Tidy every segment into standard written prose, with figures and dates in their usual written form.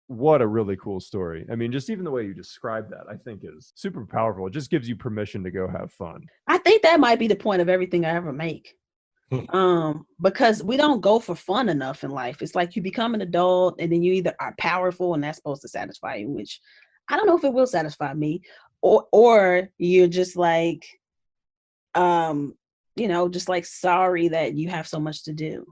What a really cool story. I mean, just even the way you describe that, I think is super powerful. It just gives you permission to go have fun. I think that might be the point of everything I ever make. Because we don't go for fun enough in life. It's like you become an adult and then you either are powerful and that's supposed to satisfy you, which I don't know if it will satisfy me, or you're just like, just like sorry that you have so much to do.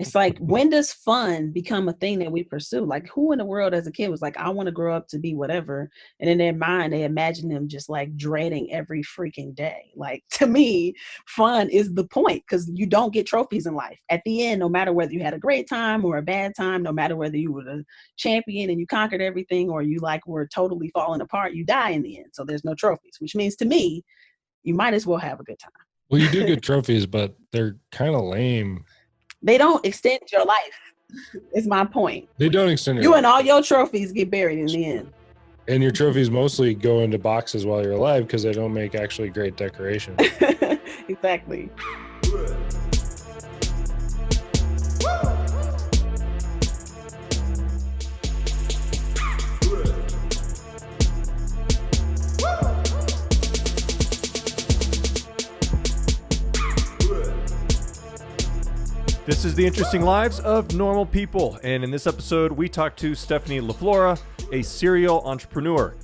It's like, when does fun become a thing that we pursue? Like, who in the world as a kid was like, I want to grow up to be whatever. And in their mind, they imagine them just like dreading every freaking day. Like, to me, fun is the point, because you don't get trophies in life. At the end, no matter whether you had a great time or a bad time, no matter whether you were the champion and you conquered everything or you like were totally falling apart, you die in the end. So there's no trophies, which means to me, you might as well have a good time. Well, you do get trophies, but they're kind of lame. They don't extend your life, is my point. They don't extend your life. You and all your trophies get buried in the end. And your trophies mostly go into boxes while you're alive because they don't make actually great decoration. Exactly. This is the Interesting Lives of Normal People, and in this episode, we talk to Stephanie LaFlora, a serial entrepreneur.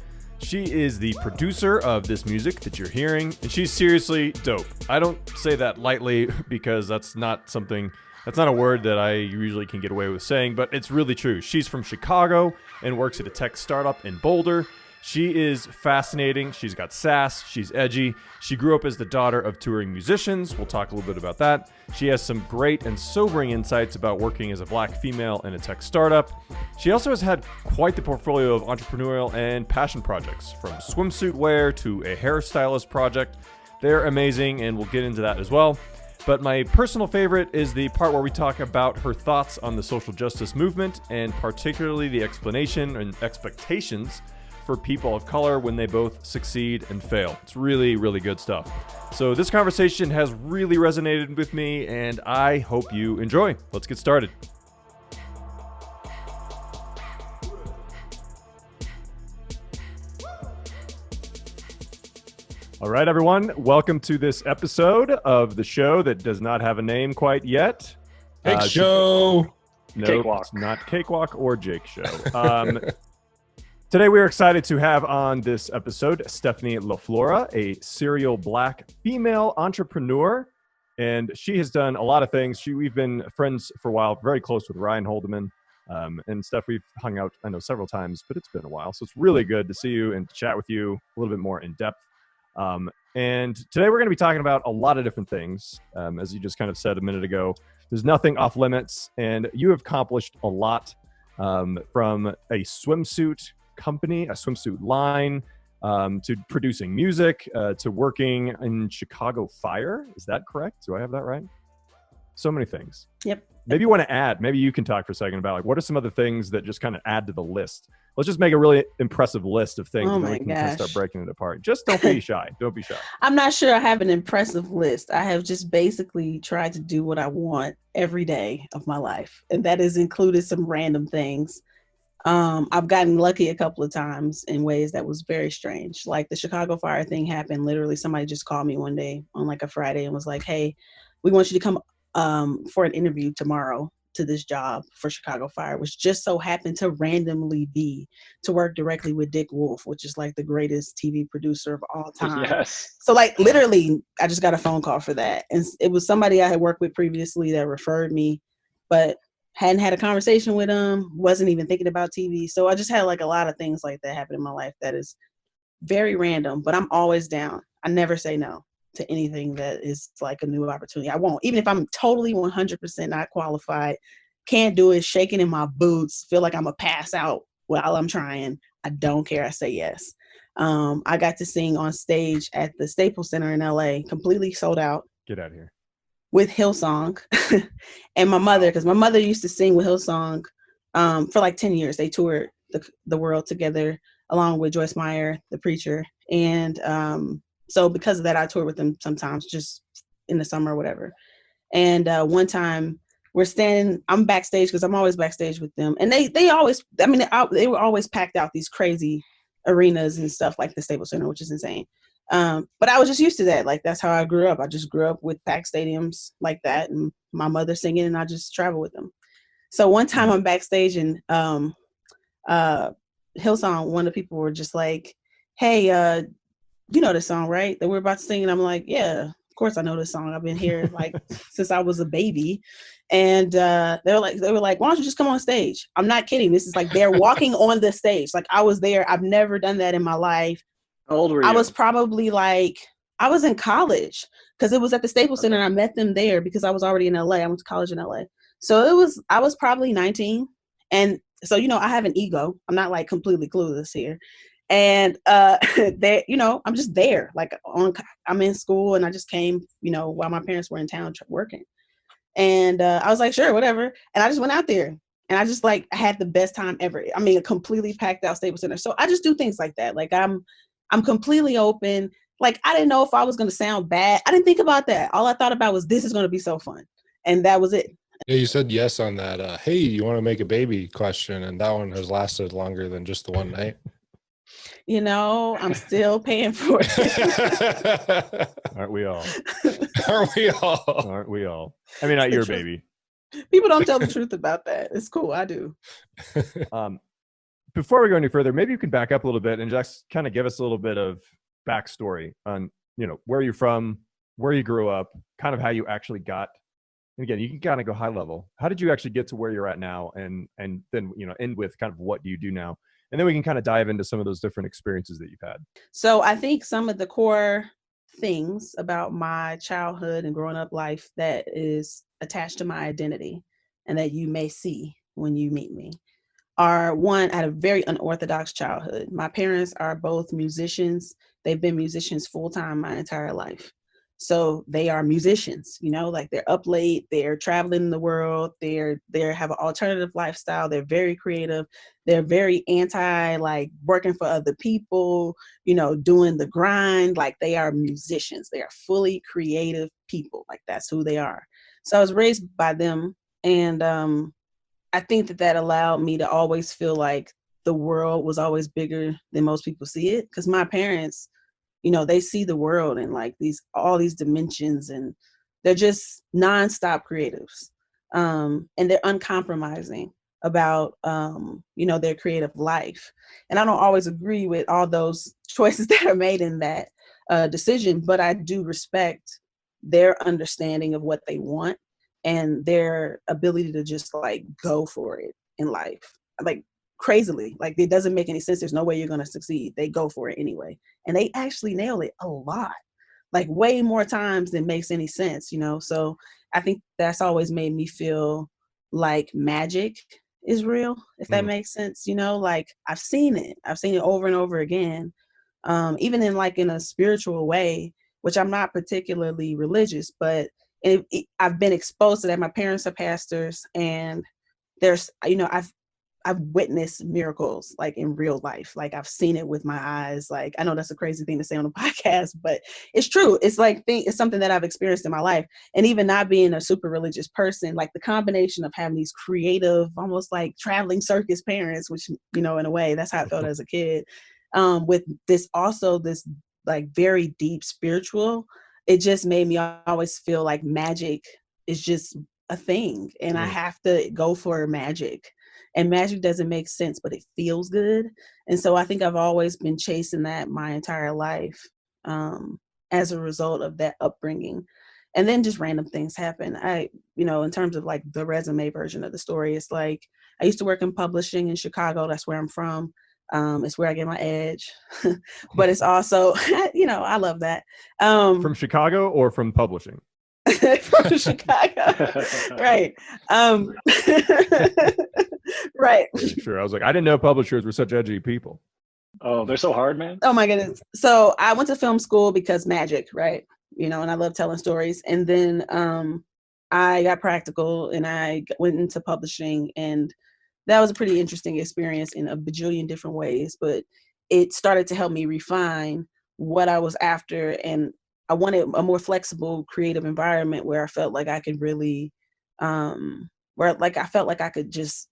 She is the producer of this music that you're hearing, and she's seriously dope. I don't say that lightly because that's not a word that I usually can get away with saying, but it's really true. She's from Chicago and works at a tech startup in Boulder. She is fascinating. She's got sass. She's edgy. She grew up as the daughter of touring musicians. We'll talk a little bit about that. She has some great and sobering insights about working as a black female in a tech startup. She also has had quite the portfolio of entrepreneurial and passion projects, from swimsuit wear to a hairstylist project. They're amazing, and we'll get into that as well. But my personal favorite is the part where we talk about her thoughts on the social justice movement, and particularly the explanation and expectations for people of color when they both succeed and fail. It's really, really good stuff. So this conversation has really resonated with me, and I hope you enjoy. Let's get started. All right, everyone. Welcome to this episode of the show that does not have a name quite yet. Jake Show. No, Cakewalk. It's not Cakewalk or Jake Show. Today, we are excited to have on this episode Stephanie LaFlora, a serial black female entrepreneur, and she has done a lot of things. We've been friends for a while, very close with Ryan Holdeman, and Steph, we've hung out, I know, several times, but it's been a while, so it's really good to see you and chat with you a little bit more in depth. And today, we're going to be talking about a lot of different things. As you just kind of said a minute ago, there's nothing off limits, and you have accomplished a lot, from a swimsuit company, a swimsuit line, to producing music, to working in Chicago Fire. Is that correct? Do I have that right? So many things. Yep. Maybe you want to add, maybe you can talk for a second about like, what are some other things that just kind of add to the list? Let's just make a really impressive list of things, and then we can kind of start breaking it apart. Just don't be shy. Don't be shy. I'm not sure I have an impressive list. I have just basically tried to do what I want every day of my life. And that has included some random things. I've gotten lucky a couple of times in ways that was very strange. Like the Chicago Fire thing happened. Literally, somebody just called me one day on like a Friday and was like, hey, we want you to come for an interview tomorrow to this job for Chicago Fire, which just so happened to randomly be to work directly with Dick Wolf, which is like the greatest TV producer of all time. Yes. So like literally, I just got a phone call for that. And it was somebody I had worked with previously that referred me, but hadn't had a conversation with him, wasn't even thinking about TV. So I just had like a lot of things like that happen in my life that is very random, but I'm always down. I never say no to anything that is like a new opportunity. I won't, even if I'm totally 100% not qualified, can't do it, shaking in my boots, feel like I'm a pass out while I'm trying. I don't care. I say yes. I got to sing on stage at the Staples Center in LA, completely sold out. Get out of here. With Hillsong and my mother, because my mother used to sing with Hillsong for like 10 years. They toured the world together along with Joyce Meyer, the preacher. And so because of that, I toured with them sometimes just in the summer or whatever. And one time we're standing, I'm backstage because I'm always backstage with them. And they always, I mean, they were always packed out these crazy arenas and stuff like the Staples Center, which is insane. But I was just used to that. Like, that's how I grew up. I just grew up with packed stadiums like that, and my mother singing, and I just travel with them. So one time I'm backstage, and Hillsong, one of the people were just like, hey, you know this song, right? That we're about to sing. And I'm like, yeah, of course I know this song. I've been here like since I was a baby. And they were like, why don't you just come on stage? I'm not kidding. This is like, they're walking on the stage. Like, I was there. I've never done that in my life. How old were you? I was probably like, I was in college because it was at the Staples Center. And I met them there because I was already in LA. I went to college in LA. So I was probably 19. And so, you know, I have an ego. I'm not like completely clueless here. And they, you know, I'm just there. Like, I'm in school, and I just came, you know, while my parents were in town working. And I was like, sure, whatever. And I just went out there, and I just like, I had the best time ever. I mean, a completely packed out Staples Center. So I just do things like that. Like, I'm completely open. Like, I didn't know if I was going to sound bad. I didn't think about that. All I thought about was, this is going to be so fun. And that was it. Yeah, you said yes on that. Hey, you want to make a baby question, and that one has lasted longer than just the one night. You know, I'm still paying for it. Aren't we all? Aren't we all? Aren't we all? I mean, not your baby. People don't tell the truth about that. It's cool. I do. Before we go any further, maybe you can back up a little bit and just kind of give us a little bit of backstory on, you know, where you're from, where you grew up, kind of how you actually got. And again, you can kind of go high level. How did you actually get to where you're at now? And then, you know, end with kind of what do you do now? And then we can kind of dive into some of those different experiences that you've had. So I think some of the core things about my childhood and growing up life that is attached to my identity and that you may see when you meet me are, one, I had a very unorthodox childhood. My parents are both musicians. They've been musicians full time my entire life. So they are musicians, you know, like they're up late, they're traveling the world, they have an alternative lifestyle, they're very creative, they're very anti like working for other people, you know, doing the grind. Like, they are musicians, they are fully creative people, like that's who they are. So I was raised by them, and I think that allowed me to always feel like the world was always bigger than most people see it, because my parents, you know, they see the world in like all these dimensions, and they're just nonstop creatives. And they're uncompromising about, you know, their creative life. And I don't always agree with all those choices that are made in that decision, but I do respect their understanding of what they want and their ability to just like go for it in life. Like, crazily, like, it doesn't make any sense. There's no way you're going to succeed. They go for it anyway. And they actually nail it a lot, like way more times than makes any sense, you know? So I think that's always made me feel like magic is real, if that makes sense, you know? Like, I've seen it over and over again. Even in like in a spiritual way, which I'm not particularly religious, but I've been exposed to that. My parents are pastors, and there's, you know, I've witnessed miracles like in real life. Like, I've seen it with my eyes. Like, I know that's a crazy thing to say on a podcast, but it's true. It's like, it's something that I've experienced in my life. And even not being a super religious person, like the combination of having these creative, almost like traveling circus parents, which, you know, in a way, that's how I felt as a kid. With this like very deep spiritual, it just made me always feel like magic is just a thing. And I have to go for magic. And magic doesn't make sense, but it feels good. And so I think I've always been chasing that my entire life, as a result of that upbringing. And then just random things happen. You know, in terms of like the resume version of the story, it's like, I used to work in publishing in Chicago. That's where I'm from. It's where I get my edge, but it's also, you know, I love that. From Chicago or from publishing? From Chicago. Right. Right. Sure. I was like, I didn't know publishers were such edgy people. Oh, they're so hard, man. Oh my goodness. So I went to film school because magic, right? You know, and I love telling stories. And then I got practical and I went into publishing, and that was a pretty interesting experience in a bajillion different ways, but it started to help me refine what I was after and I wanted a more flexible, creative environment where I felt like I could really, where like I felt like I could just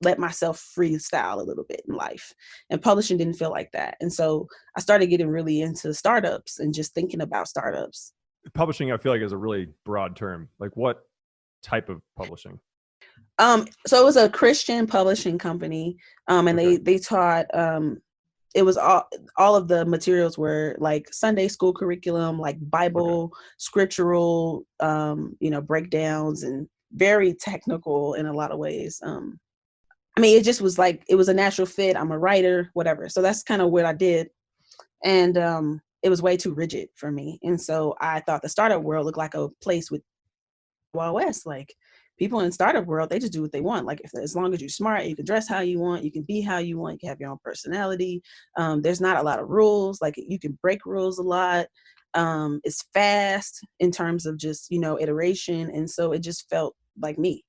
let myself freestyle a little bit in life. And publishing didn't feel like that. And so I started getting really into startups and just thinking about startups. Publishing, I feel like, is a really broad term. Like, what type of publishing? So it was a Christian publishing company, and Okay. they taught. It was all of the materials were like Sunday school curriculum, like Bible, scriptural, breakdowns, and very technical in a lot of ways. I mean, it just was like, it was a natural fit. I'm a writer, whatever. So that's kind of what I did. And it was way too rigid for me. And so I thought the startup world looked like a place with Wild West. Like, people in the startup world, they just do what they want. Like, as long as you're smart, you can dress how you want, you can be how you want, you can have your own personality. There's not a lot of rules. Like, you can break rules a lot. It's fast in terms of just, iteration. And so it just felt like me.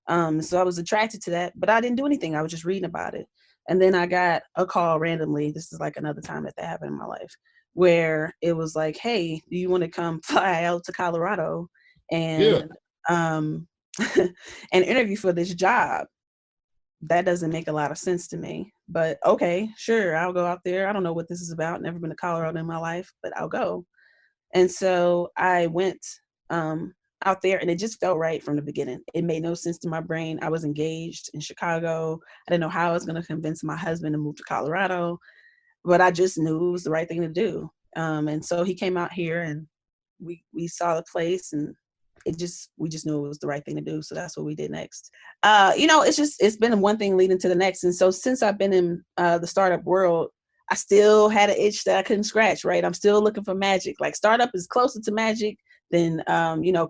So I was attracted to that, but I didn't do anything. I was just reading about it. And then I got a call randomly. This is like another time that happened in my life, where it was like, hey, do you want to come fly out to Colorado and and interview for this job? That doesn't make a lot of sense to me, but okay, sure, I'll go out there. I don't know what this is about. Never been to Colorado in my life, but I'll go. And so I went out there, and it just felt right from the beginning. It made no sense to my brain. I was engaged in Chicago. I didn't know how I was going to convince my husband to move to Colorado, but I just knew it was the right thing to do. And so he came out here, and we saw the place, and we just knew it was the right thing to do. So that's what we did next. It's been one thing leading to the next. And so since I've been in the startup world, I still had an itch that I couldn't scratch, right? I'm still looking for magic. Like, startup is closer to magic than,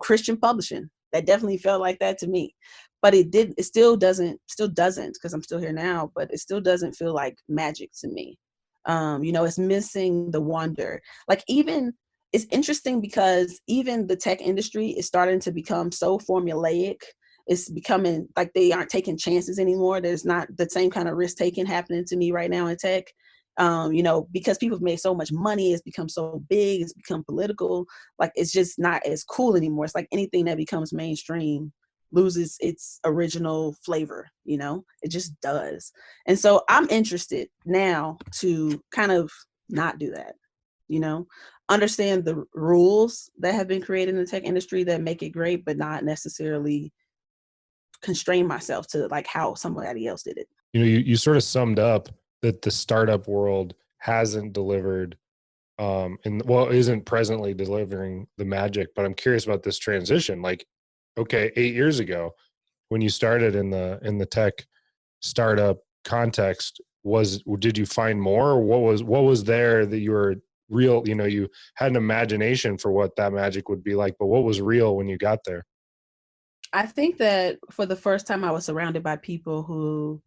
Christian publishing. That definitely felt like that to me. But it still doesn't, because I'm still here now, but it still doesn't feel like magic to me. It's missing the wonder. Like, even, it's interesting because even the tech industry is starting to become so formulaic. It's becoming like they aren't taking chances anymore. There's not the same kind of risk taking happening to me right now in tech. Because people have made so much money, it's become so big, it's become political. Like, it's just not as cool anymore. It's like anything that becomes mainstream loses its original flavor, it just does. And so I'm interested now to kind of not do that, understand the rules that have been created in the tech industry that make it great, but not necessarily constrain myself to like how somebody else did it. You sort of summed up that the startup world hasn't delivered isn't presently delivering the magic. But I'm curious about this transition. Like, okay, 8 years ago, when you started in the tech startup context, did you find more, or what was there that you were real, you had an imagination for what that magic would be like, but what was real when you got there? I think that for the first time I was surrounded by people who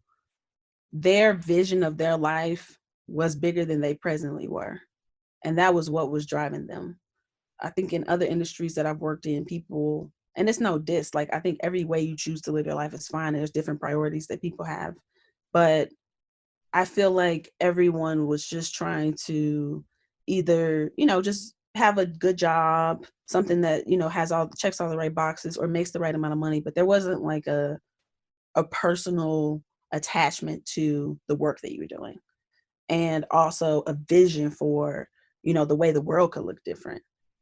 their vision of their life was bigger than they presently were. And that was what was driving them. I think in other industries that I've worked in, people, and it's no diss, like, I think every way you choose to live your life is fine. There's different priorities that people have. But I feel like everyone was just trying to either, just have a good job, something that, checks all the right boxes or makes the right amount of money. But there wasn't like a personal attachment to the work that you were doing, and also a vision for, the way the world could look different.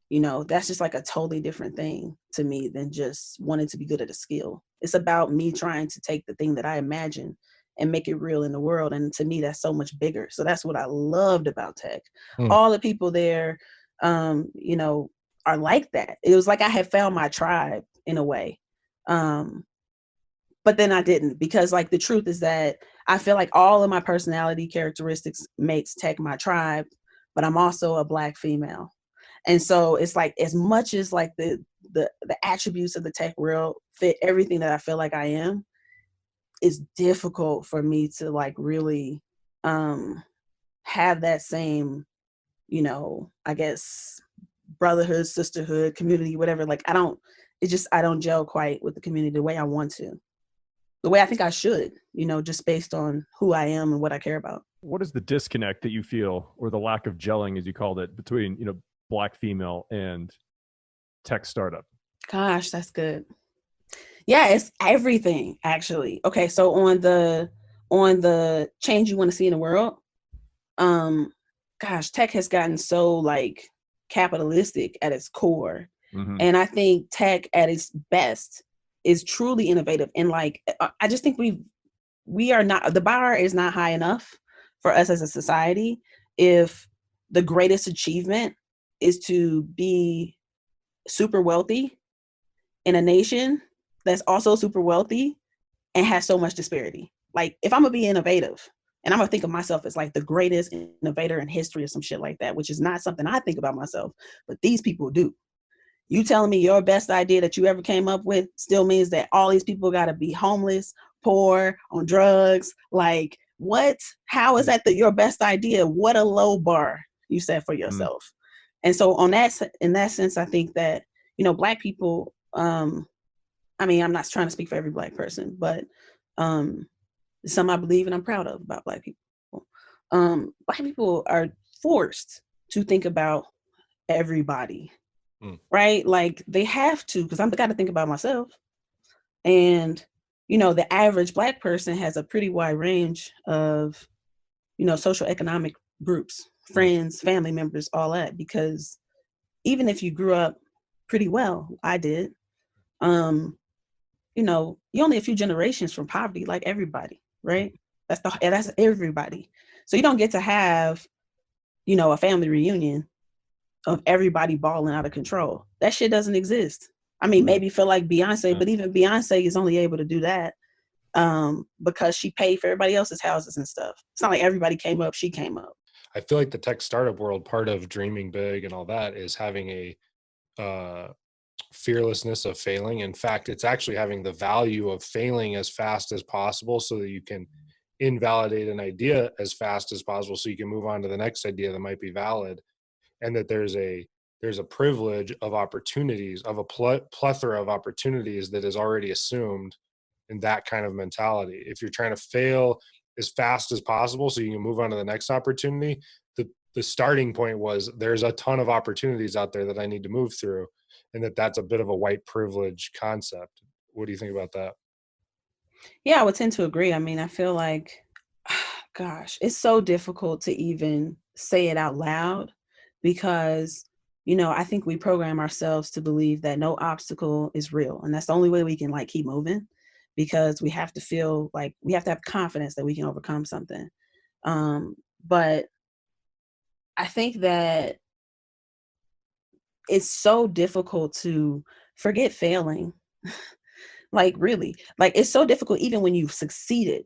That's just like a totally different thing to me than just wanting to be good at a skill. It's about me trying to take the thing that I imagine and make it real in the world. And to me, that's so much bigger. So that's what I loved about tech. All the people there, are like that. It was like I had found my tribe in a way. But then I didn't, because like the truth is that I feel like all of my personality characteristics makes tech my tribe, but I'm also a Black female. And so it's like, as much as like the attributes of the tech world fit everything that I feel like I am, it's difficult for me to like really have that same, I guess, brotherhood, sisterhood, community, whatever. Like, I don't gel quite with the community the way I want to. The way I think I should, just based on who I am and what I care about. What is the disconnect that you feel, or the lack of gelling, as you called it, between, Black female and tech startup? Gosh, that's good. Yeah, it's everything actually. Okay, so on the change you want to see in the world, gosh, tech has gotten so like capitalistic at its core. Mm-hmm. And I think tech at its best is truly innovative. And like, I just think we are not, the bar is not high enough for us as a society. If the greatest achievement is to be super wealthy in a nation that's also super wealthy and has so much disparity. Like, if I'm gonna be innovative, and I'm gonna think of myself as like the greatest innovator in history or some shit like that, which is not something I think about myself, but these people do. You telling me your best idea that you ever came up with still means that all these people gotta be homeless, poor, on drugs. Like, what? How is that your best idea? What a low bar you set for yourself. And so in that sense, I think that, you know, Black people, I mean, I'm not trying to speak for every Black person, but some I believe and I'm proud of about Black people. Black people are forced to think about everybody, right? Like, they have to, because I've got to think about myself. And, you know, the average Black person has a pretty wide range of, you know, social economic groups, friends, family members, all that, because even if you grew up pretty well, I did, you know, you're only a few generations from poverty, like everybody, right? That's everybody. So you don't get to have, you know, a family reunion of everybody balling out of control. That shit doesn't exist. I mean, maybe feel like Beyonce, but even Beyonce is only able to do that because she paid for everybody else's houses and stuff. It's not like everybody came up, she came up. I feel like the tech startup world, part of dreaming big and all that, is having a fearlessness of failing. In fact, it's actually having the value of failing as fast as possible so that you can invalidate an idea as fast as possible so you can move on to the next idea that might be valid. And that there's a privilege of opportunities, of a plethora of opportunities that is already assumed in that kind of mentality. If you're trying to fail as fast as possible so you can move on to the next opportunity, the starting point was there's a ton of opportunities out there that I need to move through, and that's a bit of a white privilege concept. What do you think about that? Yeah, I would tend to agree. I mean, I feel like, gosh, it's so difficult to even say it out loud because, you know, I think we program ourselves to believe that no obstacle is real. And that's the only way we can like keep moving, because we have to feel like we have to have confidence that we can overcome something. But I think that it's so difficult to forget failing. Like, really, like, it's so difficult even when you've succeeded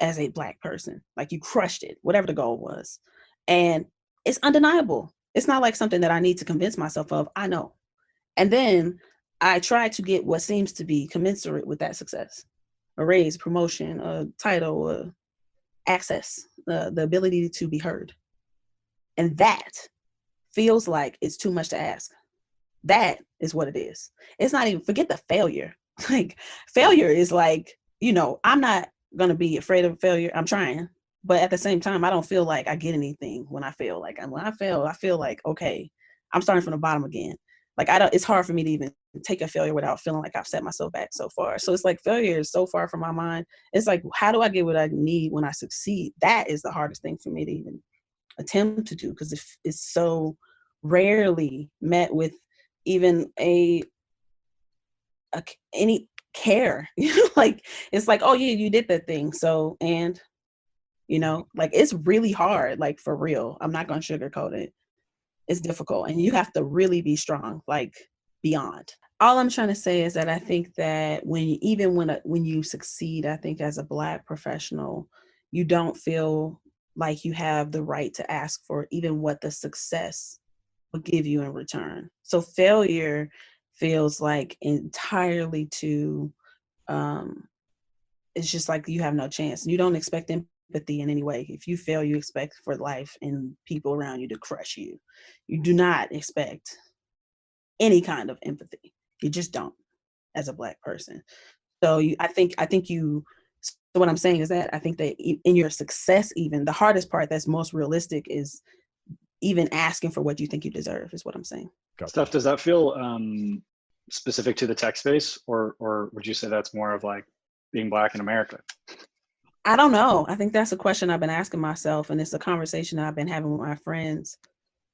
as a Black person, like you crushed it, whatever the goal was. And it's undeniable. It's not like something that I need to convince myself of. I know. And then I try to get what seems to be commensurate with that success: a raise, promotion, a title, access, the ability to be heard. And that feels like it's too much to ask. That is what it is. It's not even, forget the failure. Like, failure is like, you know, I'm not going to be afraid of failure. I'm trying. But at the same time, I don't feel like I get anything when I fail. Like, when I fail, I feel like, okay, I'm starting from the bottom again. Like, it's hard for me to even take a failure without feeling like I've set myself back so far. So it's like failure is so far from my mind. It's like, how do I get what I need when I succeed? That is the hardest thing for me to even attempt to do, because it's so rarely met with even any care. Like, it's like, oh yeah, you did that thing, so, and, you know, like, it's really hard, like, for real. I'm not gonna sugarcoat it. It's difficult, and you have to really be strong, like, beyond. All I'm trying to say is that I think that when you succeed, I think as a Black professional, you don't feel like you have the right to ask for even what the success will give you in return. So failure feels like entirely too, it's just like you have no chance. You don't expect empathy in any way. If you fail, you expect for life and people around you to crush you. You do not expect any kind of empathy. You just don't, as a Black person. So so what I'm saying is that I think that in your success, even the hardest part that's most realistic is even asking for what you think you deserve is what I'm saying. Steph, does that feel specific to the tech space, or would you say that's more of like being Black in America? I don't know. I think that's a question I've been asking myself, and it's a conversation I've been having with my friends.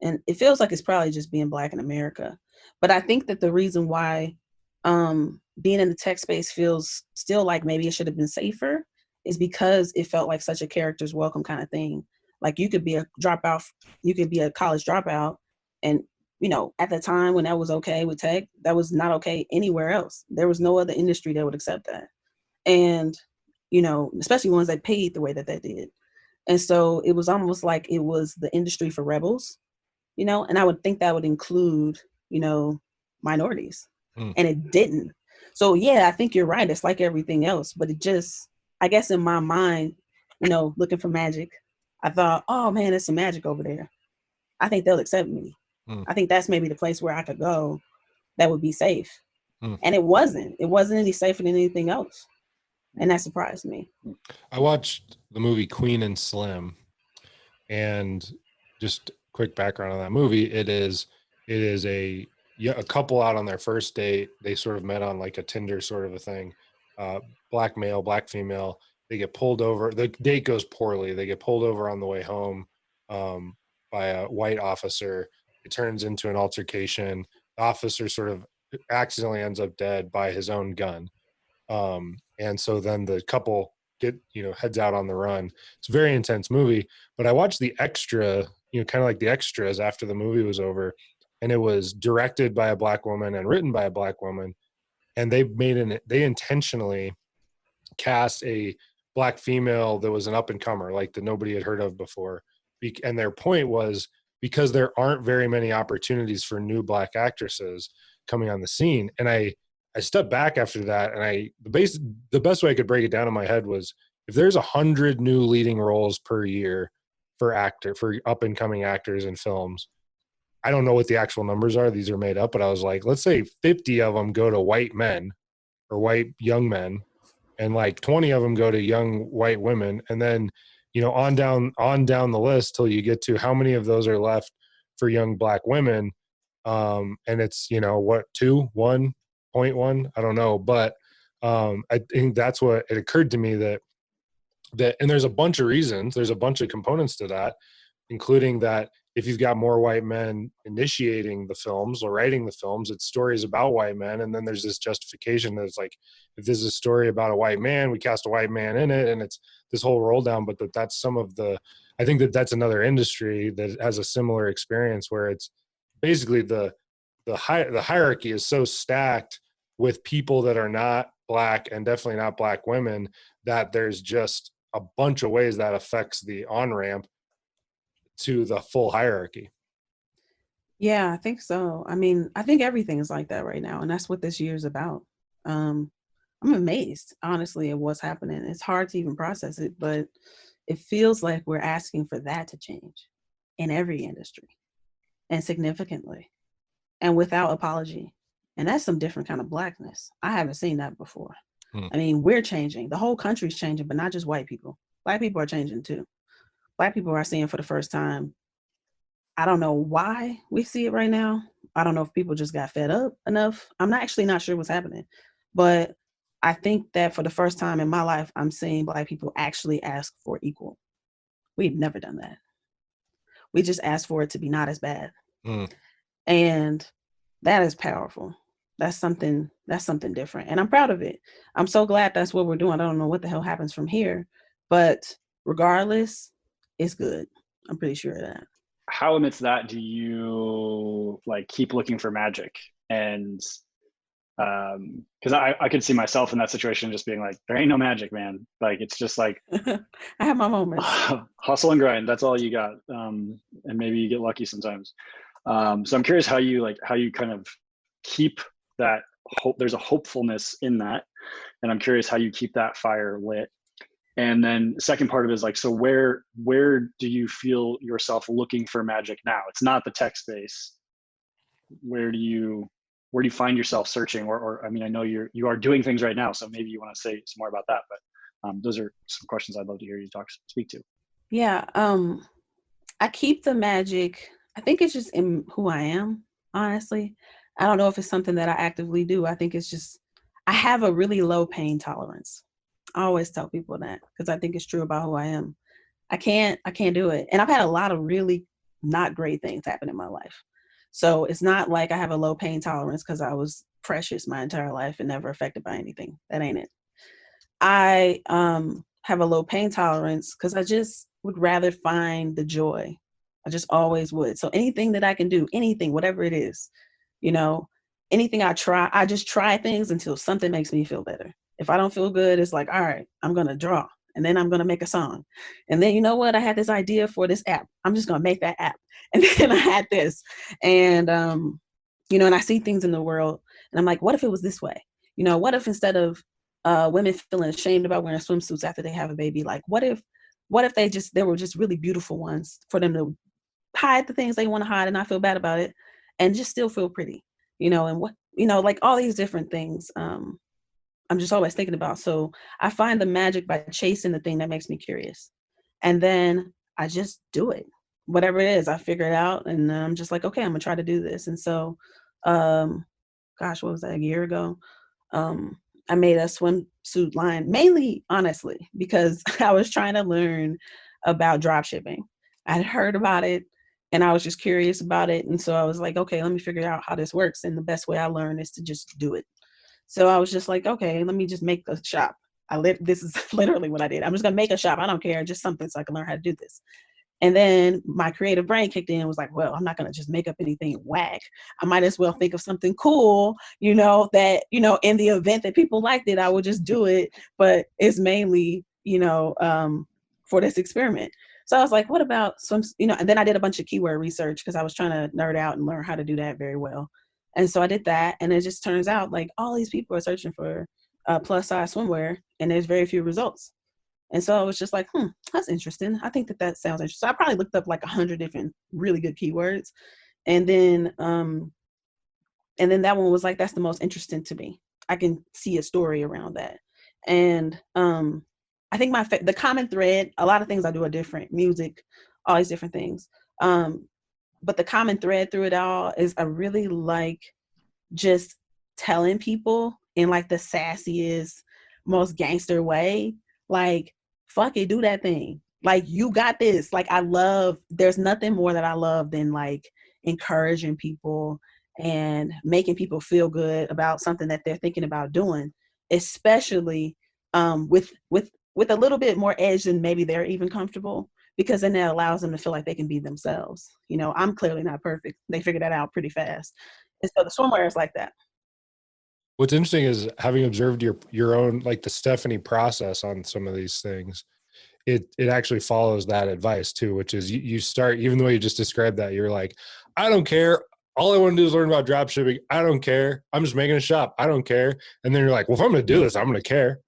And it feels like it's probably just being Black in America. But I think that the reason why being in the tech space feels still like maybe it should have been safer is because it felt like such a character's welcome kind of thing. Like you could be a dropout, you could be a college dropout, and at the time when that was okay with tech, that was not okay anywhere else. There was no other industry that would accept that. And, especially ones that paid the way that they did. And so it was almost like it was the industry for rebels, and I would think that would include, minorities. And it didn't. So yeah, I think you're right. It's like everything else, but it just, I guess in my mind, looking for magic, I thought, oh man, there's some magic over there. I think they'll accept me. I think that's maybe the place where I could go that would be safe. And it wasn't any safer than anything else. And that surprised me. I watched the movie Queen and Slim, and just quick background on that movie. It is a couple out on their first date. They sort of met on like a Tinder sort of a thing. Black male, Black female. They get pulled over. The date goes poorly. They get pulled over on the way home by a white officer. It turns into an altercation. The officer sort of accidentally ends up dead by his own gun. And so then the couple heads out on the run. It's a very intense movie, but I watched the extra, kind of like the extras after the movie was over, and it was directed by a Black woman and written by a Black woman. And they intentionally cast a Black female that was an up and comer, like that nobody had heard of before. And their point was, because there aren't very many opportunities for new Black actresses coming on the scene. And I stepped back after that, and the best way I could break it down in my head was, if there's 100 new leading roles per year for up and coming actors in films, I don't know what the actual numbers are. These are made up, but I was like, let's say 50 of them go to white men or white young men, and like 20 of them go to young white women. And then, on down the list till you get to how many of those are left for young Black women. And it's, 1.1, I don't know. But I think that's what it occurred to me that, and there's a bunch of reasons, there's a bunch of components to that, including that if you've got more white men initiating the films or writing the films, it's stories about white men. And then there's this justification that it's like, if this is a story about a white man, we cast a white man in it, and it's this whole roll down. But that's some of I think that's another industry that has a similar experience, where it's basically the hierarchy is so stacked with people that are not Black, and definitely not Black women, that there's just a bunch of ways that affects the on-ramp to the full hierarchy. Yeah, I think so. I mean, I think everything is like that right now, and that's what this year is about. I'm amazed, honestly, at what's happening. It's hard to even process it, but it feels like we're asking for that to change in every industry, and significantly, and without apology. And that's some different kind of Blackness. I haven't seen that before. I mean, we're changing. The whole country's changing, but not just white people. Black people are changing too. Black people are seeing for the first time. I don't know why we see it right now. I don't know if people just got fed up enough. I'm not sure what's happening. But I think that for the first time in my life, I'm seeing Black people actually ask for equal. We've never done that. We just asked for it to be not as bad. And that is powerful. That's something different. And I'm proud of it. I'm so glad that's what we're doing. I don't know what the hell happens from here, but regardless, it's good. I'm pretty sure of that. How amidst that do you keep looking for magic? And because I could see myself in that situation just being like, there ain't no magic, man. Like, it's just like I have my moments. Hustle and grind. That's all you got. And maybe you get lucky sometimes. So I'm curious how you kind of keep that hope. There's a hopefulness in that. And I'm curious how you keep that fire lit. And then the second part of it is so where do you feel yourself looking for magic now? It's not the tech space. Where do you find yourself searching? Or I mean, I know you are doing things right now, so maybe you want to say some more about that. But those are some questions I'd love to hear you speak to. Yeah. I keep the magic. I think it's just in who I am, honestly. I don't know if it's something that I actively do. I think it's just, I have a really low pain tolerance. I always tell people that because I think it's true about who I am. I can't do it. And I've had a lot of really not great things happen in my life. So it's not like I have a low pain tolerance because I was precious my entire life and never affected by anything. That ain't it. I have a low pain tolerance because I just would rather find the joy. I just always would. So anything that I can do, anything, whatever it is, you know, anything I try, I just try things until something makes me feel better. If I don't feel good, it's like, all right, I'm going to draw and then I'm going to make a song. And then, you know what? I had this idea for this app. I'm just going to make that app. And then I had this. And, and I see things in the world and I'm like, what if it was this way? What if instead of women feeling ashamed about wearing swimsuits after they have a baby, like what if there were just really beautiful ones for them to hide the things they want to hide and not feel bad about it and just still feel pretty, and like all these different things I'm just always thinking about. So I find the magic by chasing the thing that makes me curious. And then I just do it. Whatever it is, I figure it out and I'm just like, okay, I'm gonna try to do this. And so what was that, a year ago? I made a swimsuit line, mainly, honestly, because I was trying to learn about drop shipping. I'd heard about it and I was just curious about it. And so I was like, okay, let me figure out how this works. And the best way I learn is to just do it. So I was just like, okay, let me just make a shop. This is literally what I did. I'm just gonna make a shop. I don't care, just something so I can learn how to do this. And then my creative brain kicked in and was like, well, I'm not going to just make up anything whack. I might as well think of something cool, that, in the event that people liked it, I would just do it. But it's mainly, for this experiment. So I was like, what about and then I did a bunch of keyword research because I was trying to nerd out and learn how to do that very well. And so I did that. And it just turns out like all these people are searching for plus size swimwear and there's very few results. And so I was just like, that's interesting. I think that sounds interesting. So I probably looked up like 100 different really good keywords. And then that one was like, that's the most interesting to me. I can see a story around that. And I think the common thread, a lot of things I do are different, music, all these different things. But the common thread through it all is I really like just telling people in like the sassiest, most gangster way, like, fuck it, do that thing. Like, you got this. Like, there's nothing more that I love than like encouraging people and making people feel good about something that they're thinking about doing, especially with a little bit more edge than maybe they're even comfortable, because then that allows them to feel like they can be themselves. I'm clearly not perfect. They figure that out pretty fast. And so the swimwear is like that. What's interesting is having observed your own, like the Stephanie process on some of these things, it actually follows that advice too, which is you start, even the way you just described that, you're like, I don't care. All I want to do is learn about drop shipping. I don't care. I'm just making a shop. I don't care. And then you're like, well, if I'm going to do this, I'm going to care.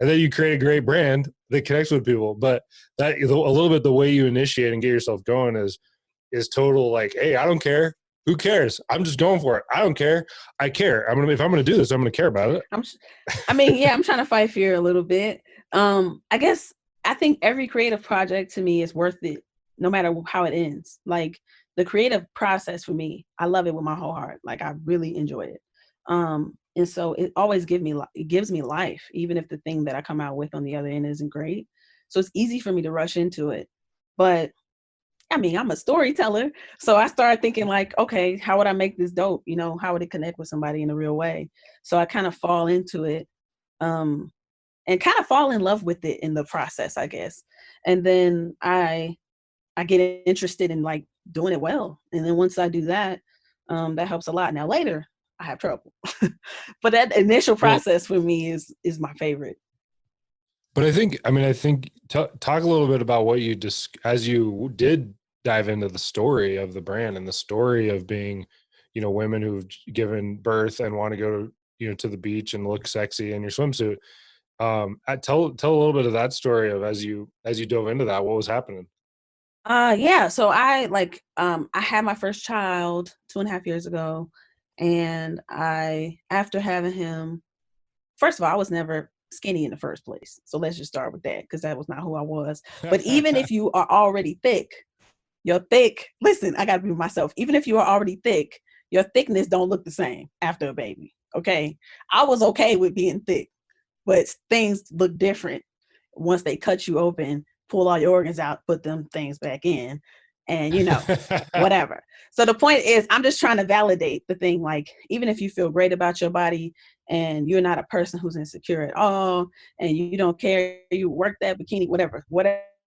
And then you create a great brand that connects with people. But that a little bit the way you initiate and get yourself going is total like, hey, I don't care. Who cares? I'm just going for it. I don't care. I care. If I'm gonna do this, I'm gonna care about it. I'm trying to fight fear a little bit. I think every creative project to me is worth it, no matter how it ends. Like the creative process for me, I love it with my whole heart. Like I really enjoy it. And so it always gives me life, even if the thing that I come out with on the other end isn't great. So it's easy for me to rush into it. But I'm a storyteller. So I started thinking like, okay, how would I make this dope? How would it connect with somebody in a real way? So I kind of fall into it and kind of fall in love with it in the process, I guess. And then I get interested in like doing it well. And then once I do that, that helps a lot. Now later I have trouble, but that initial process for me is my favorite. But I think talk a little bit about what you as you did dive into the story of the brand and the story of being, women who've given birth and want to go to the beach and look sexy in your swimsuit. Tell a little bit of that story of as you dove into that, what was happening. So I had my first child 2.5 years ago, and after having him, first of all, I was never skinny in the first place. So let's just start with that, because that was not who I was. But even if you are already thick, You're thick. Listen, I gotta be myself. Even if you are already thick, your thickness don't look the same after a baby. Okay. I was okay with being thick, but things look different once they cut you open, pull all your organs out, put them things back in, and whatever. So the point is, I'm just trying to validate the thing. Like, even if you feel great about your body and you're not a person who's insecure at all, and you don't care, you work that bikini, whatever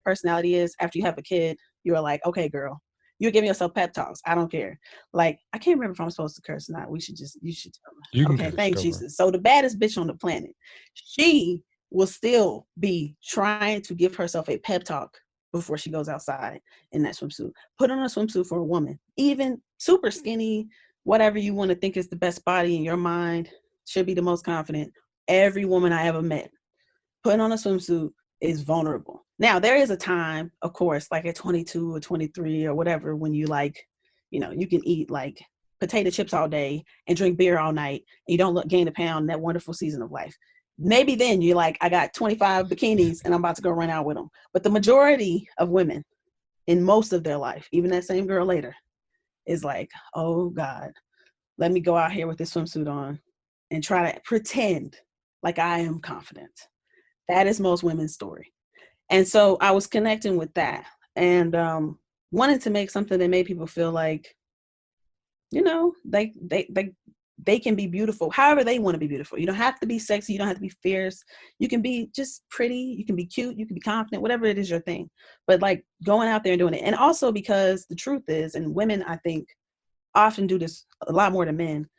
personality is, after you have a kid, you're like, okay, girl, you're giving yourself pep talks. I don't care. Like, I can't remember if I'm supposed to curse or not. You should tell me. You can Okay, curse, thank go for it. Jesus. So the baddest bitch on the planet, she will still be trying to give herself a pep talk before she goes outside in that swimsuit. Put on a swimsuit for a woman, even super skinny, whatever you want to think is the best body in your mind, should be the most confident. Every woman I ever met, putting on a swimsuit is vulnerable. Now, there is a time, of course, like at 22 or 23 or whatever, when you like, you can eat like potato chips all day and drink beer all night, and you don't gain a pound in that wonderful season of life. Maybe then you're like, I got 25 bikinis and I'm about to go run out with them. But the majority of women in most of their life, even that same girl later, is like, oh God, let me go out here with this swimsuit on and try to pretend like I am confident. That is most women's story. And so I was connecting with that and wanted to make something that made people feel like, they can be beautiful however they want to be beautiful. You don't have to be sexy. You don't have to be fierce. You can be just pretty. You can be cute. You can be confident, whatever it is your thing. But like going out there and doing it. And also because the truth is, and women, I think, often do this a lot more than men,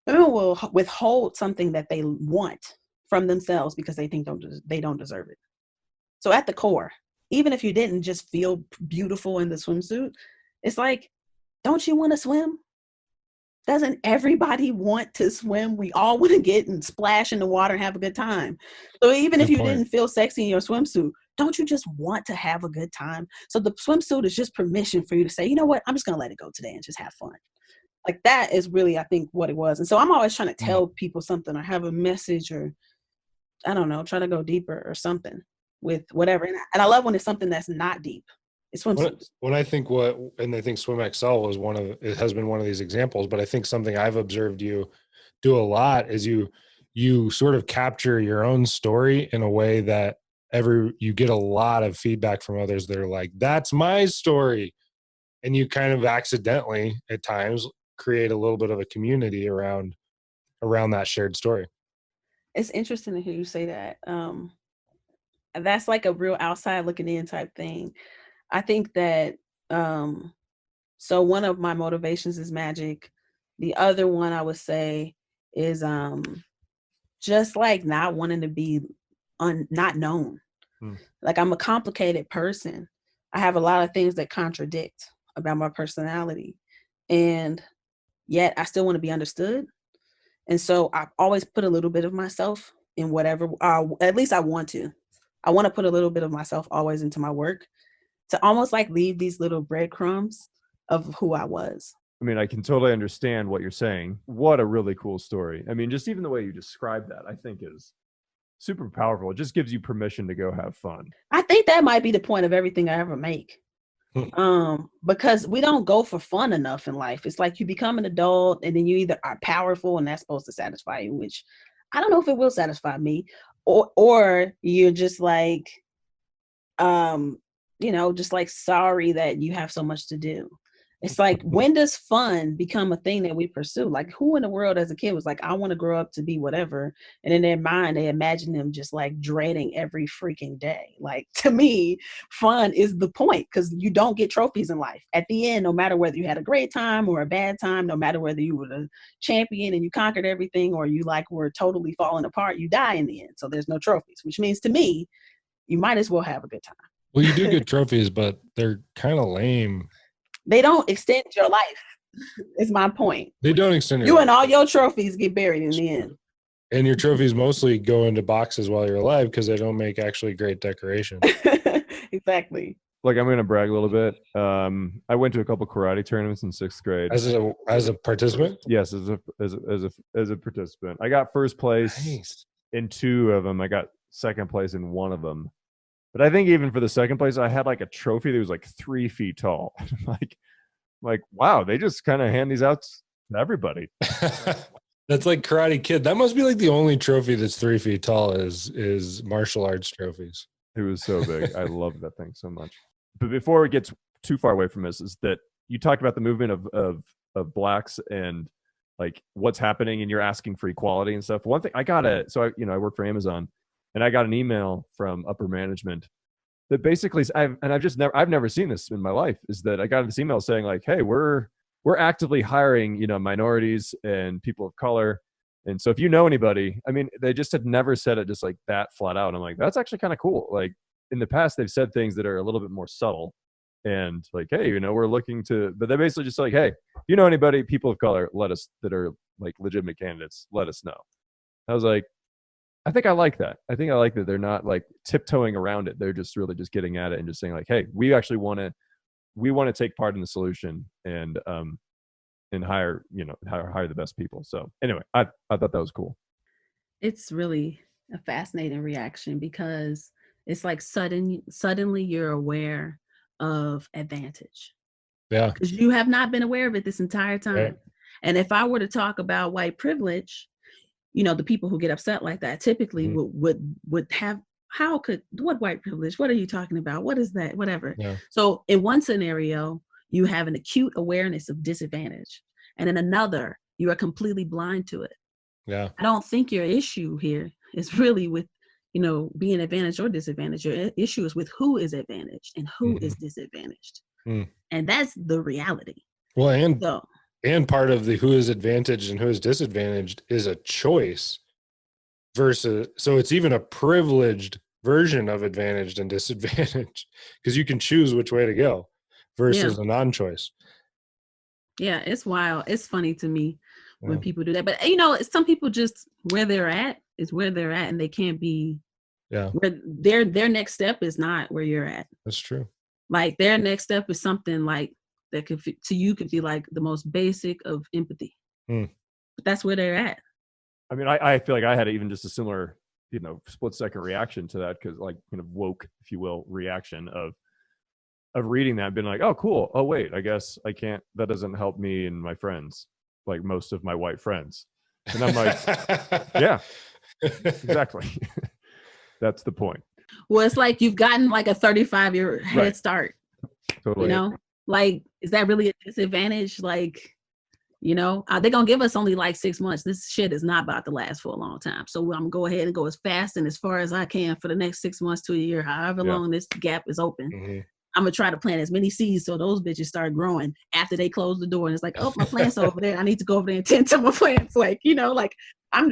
women will withhold something that they want from themselves because they think they don't deserve it. So at the core, even if you didn't just feel beautiful in the swimsuit, it's like, don't you want to swim? Doesn't everybody want to swim? We all want to get and splash in the water and have a good time. So even if you didn't feel sexy in your swimsuit, don't you just want to have a good time? So the swimsuit is just permission for you to say, you know what, I'm just going to let it go today and just have fun. Like that is really, I think, what it was. And so I'm always trying to tell people something or have a message or, I don't know, try to go deeper or something with whatever. And I love when it's something that's not deep. It's swimsuits. When I think and I think SwimXL was it has been one of these examples, but I think something I've observed you do a lot is you sort of capture your own story in a way that you get a lot of feedback from others that are like, that's my story. And you kind of accidentally at times create a little bit of a community around that shared story. It's interesting to hear you say that. That's like a real outside looking in type thing. I think that, so one of my motivations is magic. The other one I would say is just like not wanting to be not known. Like I'm a complicated person. I have a lot of things that contradict about my personality. And yet I still want to be understood. And so I always put a little bit of myself in whatever, at least I want to. I want to put a little bit of myself always into my work to almost like leave these little breadcrumbs of who I was. I mean, I can totally understand what you're saying. What a really cool story. I mean, just even the way you describe that, I think is super powerful. It just gives you permission to go have fun. I think that might be the point of everything I ever make. Because we don't go for fun enough in life. It's like you become an adult and then you either are powerful and that's supposed to satisfy you, which I don't know if it will satisfy me, or you're just like, just like sorry that you have so much to do. It's like, when does fun become a thing that we pursue? Like, who in the world as a kid was like, I want to grow up to be whatever. And in their mind, they imagine them just like dreading every freaking day. Like, to me, fun is the point because you don't get trophies in life. At the end, no matter whether you had a great time or a bad time, no matter whether you were the champion and you conquered everything or you like were totally falling apart, you die in the end. So there's no trophies, which means to me, you might as well have a good time. Well, you do get trophies, but they're kind of lame. They don't extend your life. Is my point. They don't extend your life. life. And all your trophies get buried in the end. And your trophies mostly go into boxes while you're alive because they don't make actually great decoration. Exactly. Like, I'm going to brag a little bit. I went to a couple karate tournaments in 6th grade. As a participant? Yes, as a participant. I got first place in 2 of them. I got second place in 1 of them. But I think even for the second place, I had like a trophy that was like 3 feet tall. like, wow, they just kind of hand these out to everybody. That's like Karate Kid. That must be like the only trophy that's 3 feet tall is martial arts trophies. It was so big. I love that thing so much. But before it gets too far away from this, is that you talked about the movement of blacks and like what's happening, and you're asking for equality and stuff. One thing I work for Amazon, and I got an email from upper management that basically I've never seen this in my life, is that I got this email saying like, hey, we're actively hiring, minorities and people of color. And so if you know anybody, I mean, they just had never said it just like that flat out. I'm like, that's actually kind of cool. Like in the past, they've said things that are a little bit more subtle and like, hey, we're looking to, but they basically just like, hey, if you know anybody, people of color, that are like legitimate candidates, let us know. I was like, I think I like that. I think I like that they're not like tiptoeing around it. They're just really just getting at it and just saying like, hey, we actually want to take part in the solution and hire the best people. So anyway, I thought that was cool. It's really a fascinating reaction because it's like suddenly you're aware of advantage. Yeah. Because you have not been aware of it this entire time. Right. And if I were to talk about white privilege, the people who get upset like that typically would have, what white privilege? What are you talking about? What is that? Whatever. Yeah. So in one scenario, you have an acute awareness of disadvantage. And in another, you are completely blind to it. Yeah. I don't think your issue here is really with, being advantaged or disadvantaged. Your issue is with who is advantaged and who is disadvantaged. And that's the reality. Well, and part of the who is advantaged and who is disadvantaged is a choice versus, so it's even a privileged version of advantaged and disadvantaged because you can choose which way to go versus a non-choice. Yeah, it's wild. It's funny to me when people do that. But, some people just where they're at is where they're at, and they can't be where their next step is not where you're at. That's true. Like their next step is something like that could be like the most basic of empathy. But that's where they're at. I mean, I feel like I had even just a similar, split second reaction to that because like woke, if you will, reaction of reading that, being like, oh, cool. Oh, wait, I guess I can't. That doesn't help me and my friends, like most of my white friends. And I'm like, yeah, exactly. That's the point. Well, it's like you've gotten like a 35-year head start. Totally. Like, is that really a disadvantage? Like, they're going to give us only like 6 months. This shit is not about to last for a long time. So I'm going to go ahead and go as fast and as far as I can for the next 6 months to a year, however long this gap is open. I'm going to try to plant as many seeds so those bitches start growing after they close the door. And it's like, oh, my plant's over there. I need to go over there and tend to my plants. Like,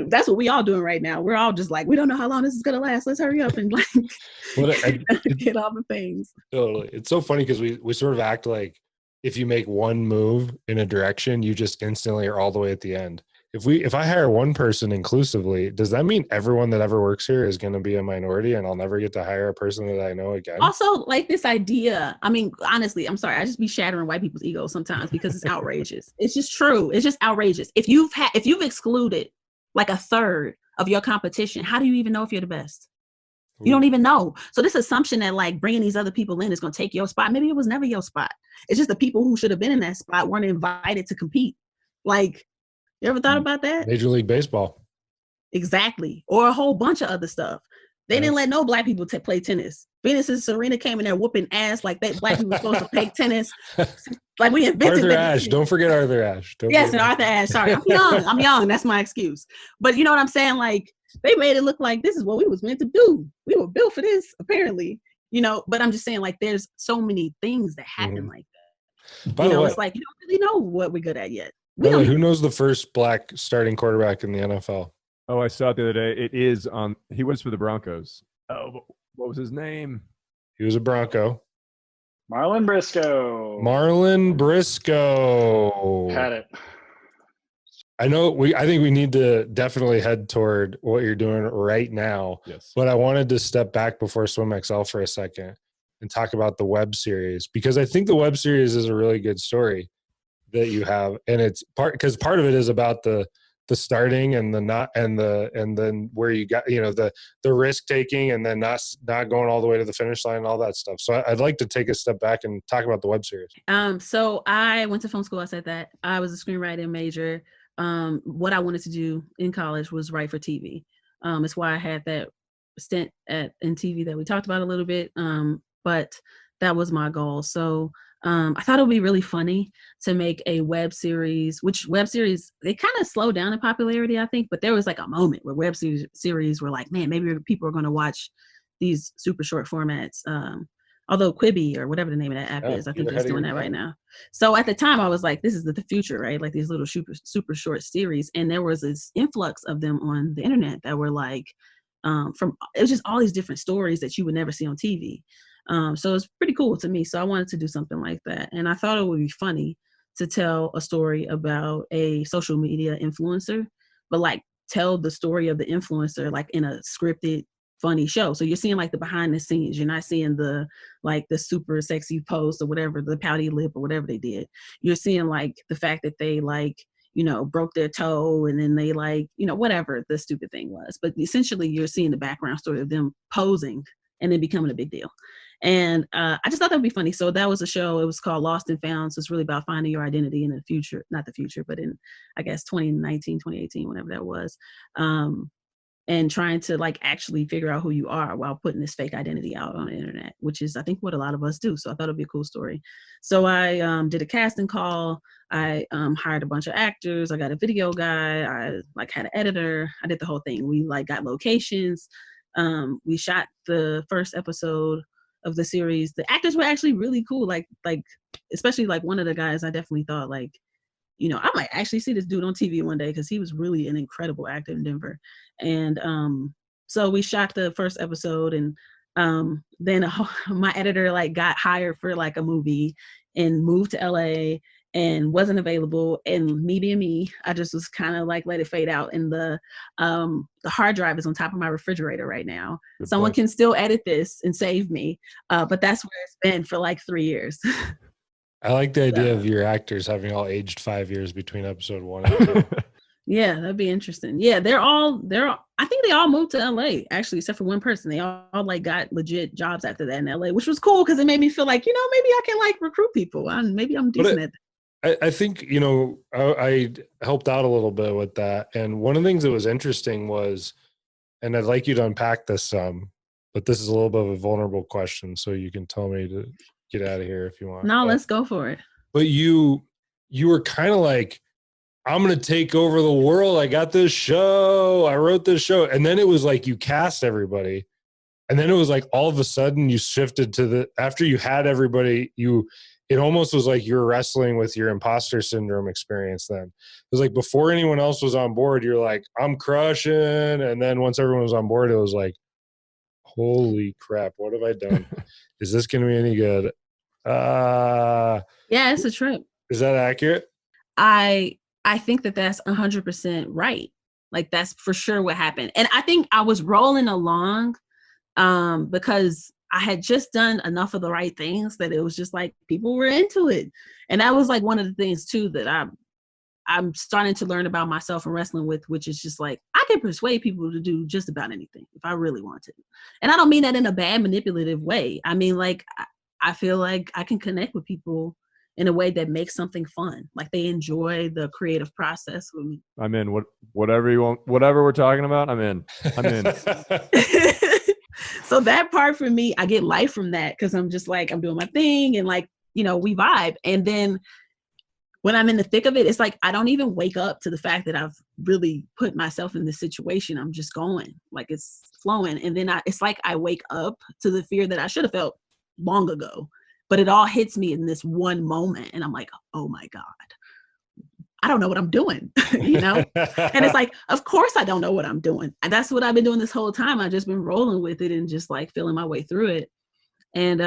that's what we all doing right now. We're all just like, we don't know how long this is going to last. Let's hurry up and get all the things. Totally. It's so funny because we sort of act like if you make one move in a direction, you just instantly are all the way at the end. If I hire one person inclusively, does that mean everyone that ever works here is going to be a minority and I'll never get to hire a person that I know again? Also, like this idea, I mean, honestly, I'm sorry. I just be shattering white people's egos sometimes because it's outrageous. It's just true. It's just outrageous. If you've excluded like a third of your competition, how do you even know if you're the best? You don't even know. So this assumption that like bringing these other people in is going to take your spot. Maybe it was never your spot. It's just the people who should have been in that spot weren't invited to compete. Like, you ever thought about that? Major League Baseball. Exactly. Or a whole bunch of other stuff. They didn't let no black people play tennis. Venus and Serena came in there whooping ass like that. Black people were supposed to play tennis. Like we invented Arthur Ashe. Don't forget Arthur Ashe. Yes, and Arthur Ashe. Sorry, I'm young. That's my excuse. But you know what I'm saying? Like they made it look like this is what we was meant to do. We were built for this, apparently. But I'm just saying, like, there's so many things that happen like that. By the way, it's like you don't really know what we're good at yet. Who knows the first black starting quarterback in the NFL? Oh, I saw it the other day. It is on. He was for the Broncos. Oh, what was his name? He was a Bronco. Marlon Briscoe. Had it. I think we need to definitely head toward what you're doing right now. Yes. But I wanted to step back before SwimXL for a second and talk about the web series, because I think the web series is a really good story that you have. And it's part of it is about the the starting and the not and then where you got, the risk taking and then not going all the way to the finish line and all that stuff. So I'd like to take a step back and talk about the web series. So I went to film school. I said that I was a screenwriting major. What I wanted to do in college was write for TV. It's why I had that stint in TV that we talked about a little bit. But that was my goal. So I thought it would be really funny to make a web series, which web series, they kind of slowed down in popularity, I think, but there was like a moment where web series were like, man, maybe people are going to watch these super short formats. Although Quibi or whatever the name of that app is, I think they're doing that right now. So at the time I was like, this is the future, right? Like these little super short series. And there was this influx of them on the internet that were like, it was just all these different stories that you would never see on TV. So it's pretty cool to me. So I wanted to do something like that. And I thought it would be funny to tell a story about a social media influencer, but like tell the story of the influencer like in a scripted, funny show. So you're seeing like the behind the scenes. You're not seeing the super sexy post or whatever, the pouty lip or whatever they did. You're seeing like the fact that they broke their toe and then they whatever the stupid thing was. But essentially you're seeing the background story of them posing and then becoming a big deal. And I just thought that would be funny. So that was a show. It was called Lost and Found. So it's really about finding your identity in the future, not the future, but in, I guess, 2019, 2018, whenever that was. And trying to actually figure out who you are while putting this fake identity out on the internet, which is, I think, what a lot of us do. So I thought it'd be a cool story. So I did a casting call. I hired a bunch of actors. I got a video guy. I had an editor. I did the whole thing. We got locations. We shot the first episode of the series. The actors were actually really cool. Like especially one of the guys, I definitely thought I might actually see this dude on TV one day because he was really an incredible actor in Denver. And so we shot the first episode, and then my editor got hired for a movie and moved to LA and wasn't available. And me being me, I just was kind of let it fade out. And the hard drive is on top of my refrigerator right now. Good Someone point. Can still edit this and save me, but that's where it's been for 3 years. I like the idea of your actors having all aged 5 years between episode 1 and 2. Yeah, that'd be interesting. Yeah, I think they all moved to LA, actually, except for one person. They all got legit jobs after that in LA, which was cool because it made me feel maybe I can recruit people. Maybe I'm decent at that. I think, I helped out a little bit with that. And one of the things that was interesting was, and I'd like you to unpack this some, but this is a little bit of a vulnerable question, so you can tell me to get out of here if you want. No, let's go for it. But you were kind of I'm going to take over the world. I got this show. I wrote this show. And then it was you cast everybody. And then it was all of a sudden you shifted to after you had everybody, it almost was you were wrestling with your imposter syndrome experience then. It was before anyone else was on board, you're I'm crushing. And then once everyone was on board, it was holy crap, what have I done? Is this going to be any good? Yeah, it's a trip. Is that accurate? I think that's 100% right. That's for sure what happened. And I think I was rolling along because I had just done enough of the right things that it was just people were into it. And that was one of the things too that I'm starting to learn about myself and wrestling with, which is just I can persuade people to do just about anything if I really want to. And I don't mean that in a bad, manipulative way. I mean, I feel like I can connect with people in a way that makes something fun. They enjoy the creative process with me. I'm in. Whatever you want, whatever we're talking about, I'm in. So that part for me, I get life from that because I'm just I'm doing my thing and we vibe. And then when I'm in the thick of it, it's I don't even wake up to the fact that I've really put myself in this situation. I'm just going it's flowing. And then it's I wake up to the fear that I should have felt long ago. But it all hits me in this one moment. And I'm oh my God, I don't know what I'm doing, And it's of course I don't know what I'm doing. And that's what I've been doing this whole time. I've just been rolling with it and just feeling my way through it. And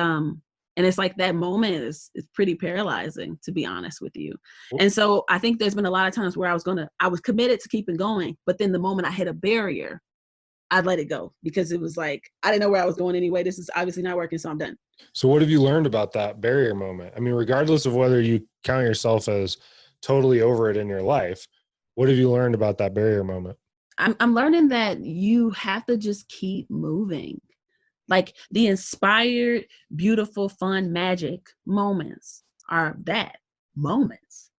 it's that moment is pretty paralyzing, to be honest with you. And so I think there's been a lot of times where I was committed to keeping going. But then the moment I hit a barrier, I'd let it go because it was I didn't know where I was going anyway. This is obviously not working, so I'm done. So what have you learned about that barrier moment? I mean, regardless of whether you count yourself as totally over it in your life, What have you learned about that barrier moment? I'm learning that you have to just keep moving. Like the inspired, beautiful, fun, magic moments are that moments.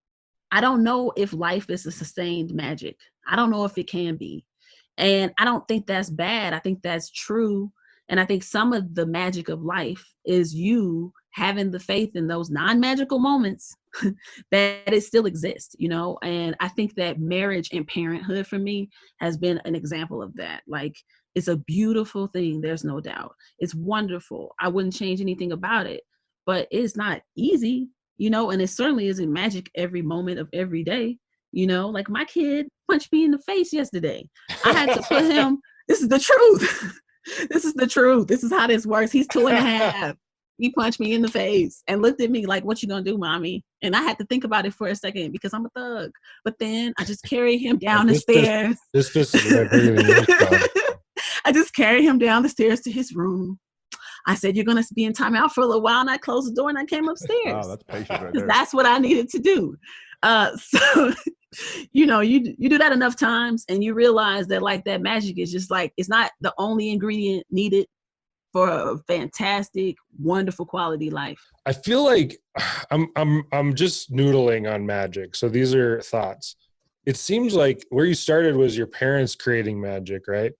I don't know if life is a sustained magic. I don't know if it can be. And I don't think that's bad. I think that's true. And I think some of the magic of life is you having the faith in those non-magical moments that it still exists, you know? And I think that marriage and parenthood for me has been an example of that. Like, it's a beautiful thing. There's no doubt. It's wonderful. I wouldn't change anything about it, but it's not easy, you know, and it certainly isn't magic every moment of every day. You know, like my kid punched me in the face yesterday. I had to put him, this is the truth. This is the truth. This is how this works. He's 2.5. He punched me in the face and looked at me like, what you gonna do, mommy? And I had to think about it for a second because I'm a thug. But then I just carried him down the stairs. This fist is way bigger than yours, dog. I just carried him down the stairs to his room. I said, you're going to be in timeout for a little while. And I closed the door and I came upstairs. Wow, that's patient right there. That's what I needed to do. So, you know, you do that enough times and you realize that like that magic is just like, it's not the only ingredient needed for a fantastic, wonderful quality life. I feel like I'm just noodling on magic. So these are thoughts. It seems like where you started was your parents creating magic, right?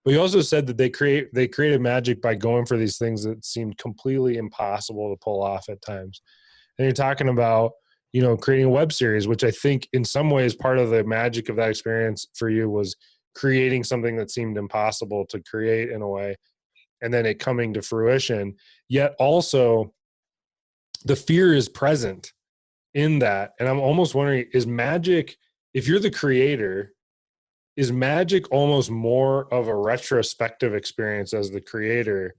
But you also said that they created magic by going for these things that seemed completely impossible to pull off at times. And you're talking about, you know, creating a web series, which I think in some ways part of the magic of that experience for you was creating something that seemed impossible to create in a way, and then it coming to fruition. Yet also the fear is present in that. And I'm almost wondering, is magic, if you're the creator, is magic almost more of a retrospective experience as the creator?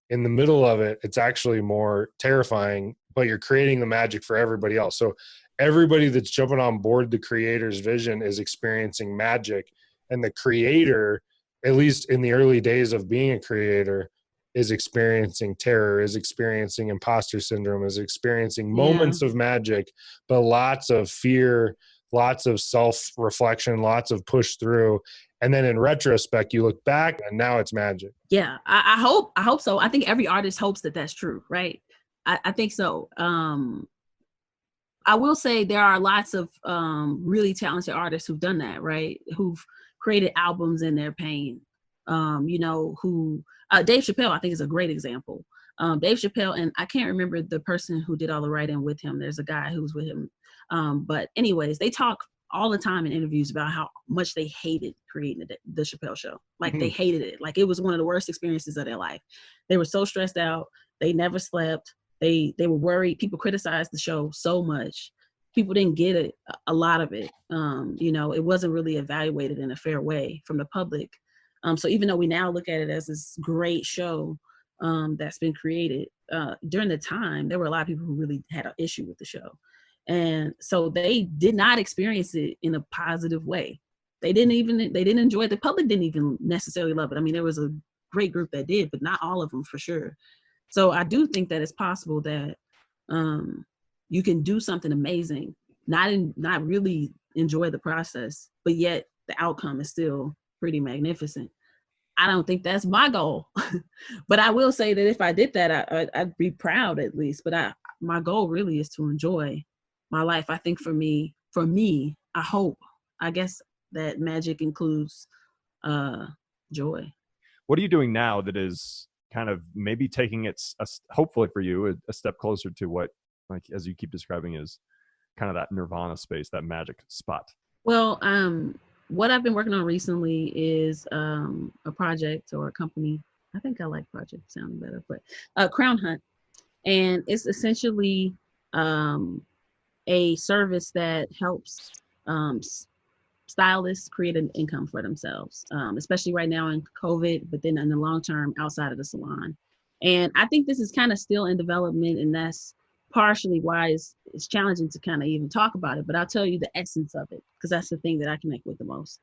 In the middle of it, it's actually more terrifying, but you're creating the magic for everybody else. So everybody that's jumping on board the creator's vision is experiencing magic, and the creator, at least in the early days of being a creator, is experiencing terror, is experiencing imposter syndrome, is experiencing moments of magic, but lots of fear, lots of self-reflection, lots of push through. And then in retrospect, you look back and now it's magic. Yeah, I hope so. I think every artist hopes that that's true, right? I think so. I will say there are lots of really talented artists who've done that, right? Who've created albums in their pain. You know, who Dave Chappelle, I think, is a great example. Dave Chappelle, and I can't remember the person who did all the writing with him. There's a guy who's with him. But anyways, they talk all the time in interviews about how much they hated creating the Chappelle Show. Like they hated it. Like it was one of the worst experiences of their life. They were so stressed out. They never slept. They were worried. People criticized the show so much. People didn't get it, a lot of it. You know, it wasn't really evaluated in a fair way from the public. So even though we now look at it as this great show that's been created, during the time, there were a lot of people who really had an issue with the show. And so they did not experience it in a positive way. They didn't enjoy it. The public didn't even necessarily love it. I mean, there was a great group that did, but not all of them for sure. So I do think that it's possible that you can do something amazing, not really enjoy the process, but yet the outcome is still pretty magnificent. I don't think that's my goal, but I will say that if I did that, I'd be proud at least. But my goal really is to enjoy my life. I think for me, I guess that magic includes joy. What are you doing now that is kind of maybe taking it, hopefully for you, a step closer to what, like, as you keep describing, is kind of that nirvana space, that magic spot? Well, what I've been working on recently is a project or a company. I think I like project sounding better, but CrownHunt. And it's essentially a service that helps stylists create an income for themselves, especially right now in COVID, but then in the long term outside of the salon. And I think this is kind of still in development, and that's partially why it's challenging to kind of even talk about it. But I'll tell you the essence of it, because that's the thing that I connect with the most.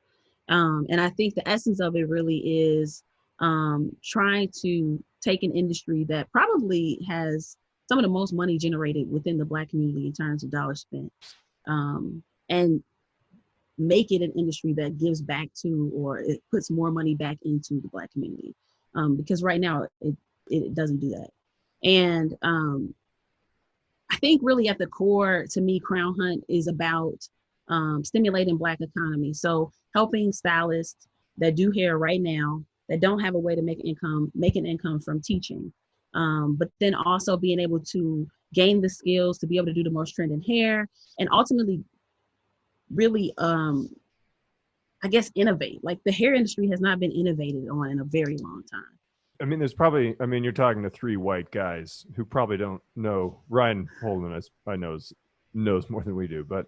And I think the essence of it really is trying to take an industry that probably has some of the most money generated within the Black community in terms of dollars spent, and make it an industry that gives back to, or it puts more money back into the Black community. Because right now it doesn't do that. And I think really at the core, to me, CrownHunt is about stimulating Black economy. So helping stylists that do hair right now, that don't have a way to make an income from teaching, but then also being able to gain the skills to be able to do the most trending hair, and ultimately really, I guess, innovate. Like, the hair industry has not been innovated on in a very long time. I mean, you're talking to three white guys who probably don't know. Ryan Holden, I knows more than we do, but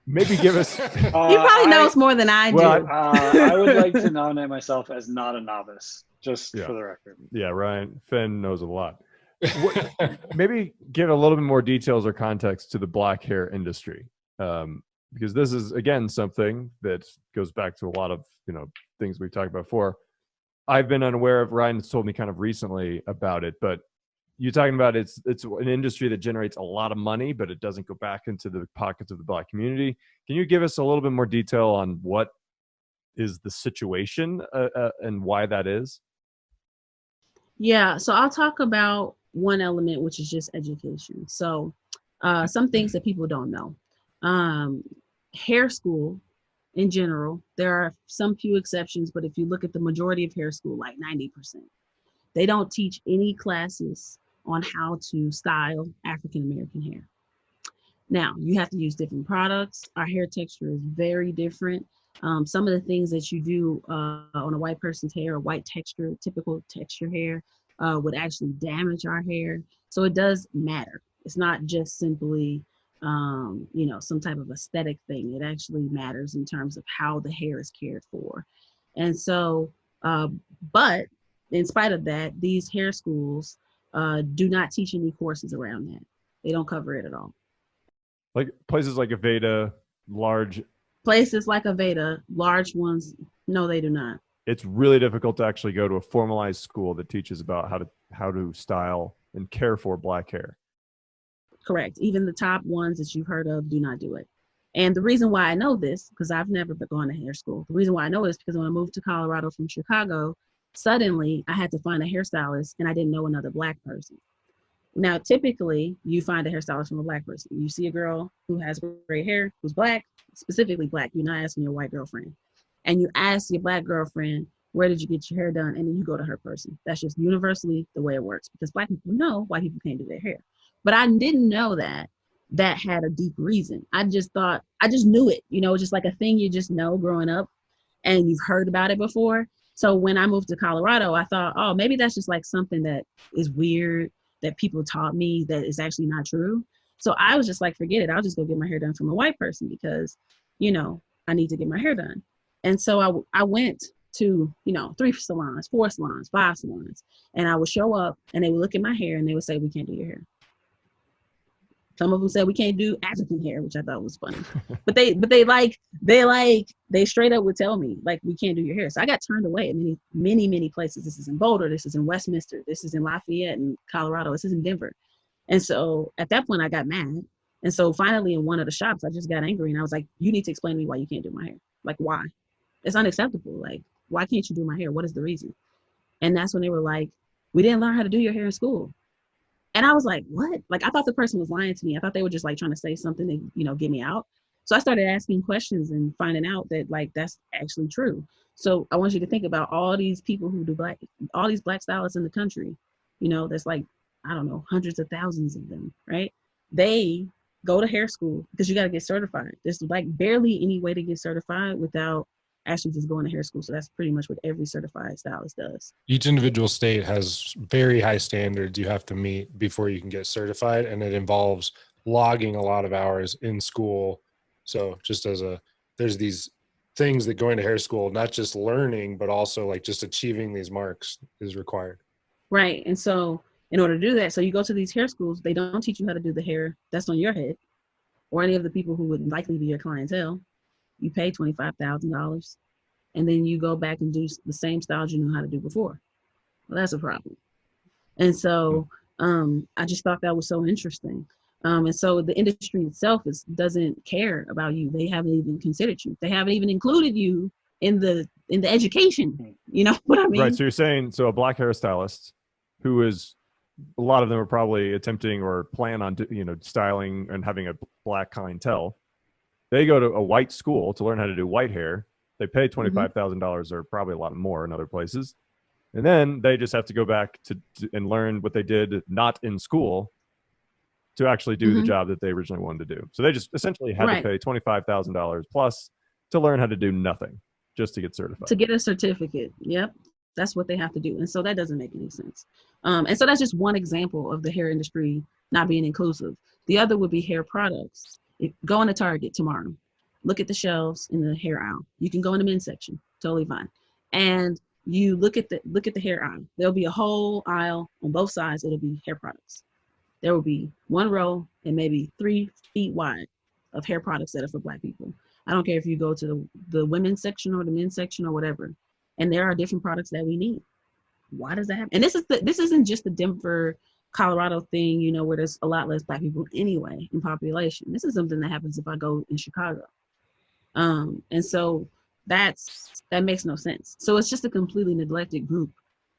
maybe give us. He probably knows more than I do. I would like to nominate myself as not a novice, just for the record. Yeah, Finn knows a lot. Maybe give a little bit more details or context to the Black hair industry, because this is, again, something that goes back to a lot of things we've talked about before. I've been unaware of. Ryan's told me kind of recently about it, but you're talking about it's an industry that generates a lot of money, but it doesn't go back into the pockets of the Black community. Can you give us a little bit more detail on what is the situation and why that is? Yeah, so I'll talk about one element, which is just education. So some things that people don't know. Hair school in general, there are some few exceptions, but if you look at the majority of hair school, like 90%, they don't teach any classes on how to style African-American hair. Now, you have to use different products. Our hair texture is very different. Some of the things that you do on a white person's hair, a white texture, typical texture hair, would actually damage our hair. So it does matter. It's not just simply some type of aesthetic thing. It actually matters in terms of how the hair is cared for. And so, but in spite of that, these hair schools do not teach any courses around that. They don't cover it at all. Like places like Aveda, large ones, no, they do not. It's really difficult to actually go to a formalized school that teaches about how to style and care for Black hair. Correct. Even the top ones that you've heard of do not do it. And the reason why I know this, because I've never gone to hair school. The reason why I know it is because when I moved to Colorado from Chicago, suddenly I had to find a hairstylist and I didn't know another Black person. Now, typically you find a hairstylist from a Black person. You see a girl who has gray hair, who's Black, specifically Black. You're not asking your white girlfriend. And you ask your Black girlfriend, where did you get your hair done? And then you go to her person. That's just universally the way it works, because Black people know white people can't do their hair. But I didn't know that had a deep reason. I just knew it, just like a thing you just know growing up and you've heard about it before. So when I moved to Colorado, I thought, oh, maybe that's just like something that is weird that people taught me that is actually not true. So I was just like, forget it. I'll just go get my hair done from a white person because, I need to get my hair done. And so I went to, 3 salons, 4 salons, 5 salons, and I would show up and they would look at my hair and they would say, we can't do your hair. Some of them said we can't do African hair, which I thought was funny. But they straight up would tell me, like, we can't do your hair. So I got turned away at many places. This is in Boulder, this is in Westminster, this is in Lafayette and Colorado, this is in Denver. And so at that point I got mad. And so finally in one of the shops, I just got angry and I was like, you need to explain to me why you can't do my hair. Like, why? It's unacceptable. Like, why can't you do my hair? What is the reason? And that's when they were like, we didn't learn how to do your hair in school. And I was like, what? Like, I thought the person was lying to me. I thought they were just like trying to say something to, get me out. So I started asking questions and finding out that like, that's actually true. So I want you to think about all these people who do all these Black stylists in the country, there's like, I don't know, hundreds of thousands of them, right? They go to hair school because you got to get certified. There's like barely any way to get certified without actually just going to hair school. So that's pretty much what every certified stylist does. Each individual state has very high standards you have to meet before you can get certified, and it involves logging a lot of hours in school. So just there's these things that going to hair school, not just learning, but also like just achieving these marks is required. Right. And so in order to do that, so you go to these hair schools, they don't teach you how to do the hair that's on your head or any of the people who would likely be your clientele. You pay $25,000 and then you go back and do the same styles you knew how to do before. Well, that's a problem. And so I just thought that was so interesting. And so the industry itself doesn't care about you. They haven't even considered you. They haven't even included you in the education. You know what I mean? Right. So you're saying, so a black hairstylist who is, a lot of them are probably attempting or plan on, styling and having a black clientele. They go to a white school to learn how to do white hair. They pay $25,000 or probably a lot more in other places. And then they just have to go back to and learn what they did not in school to actually do the job that they originally wanted to do. So they just essentially had to pay $25,000 plus to learn how to do nothing just to get certified. To get a certificate. Yep. That's what they have to do. And so that doesn't make any sense. And so that's just one example of the hair industry not being inclusive. The other would be hair products. Go into Target tomorrow. Look at the shelves in the hair aisle. You can go in the men's section. Totally fine. And you look at the hair aisle. There'll be a whole aisle on both sides. It'll be hair products. There will be one row and maybe 3 feet wide of hair products that are for Black people. I don't care if you go to the women's section or the men's section or whatever. And there are different products that we need. Why does that happen? And this isn't just the Denver, Colorado thing, where there's a lot less Black people anyway in population. This is something that happens if I go in Chicago. And so that makes no sense. So it's just a completely neglected group.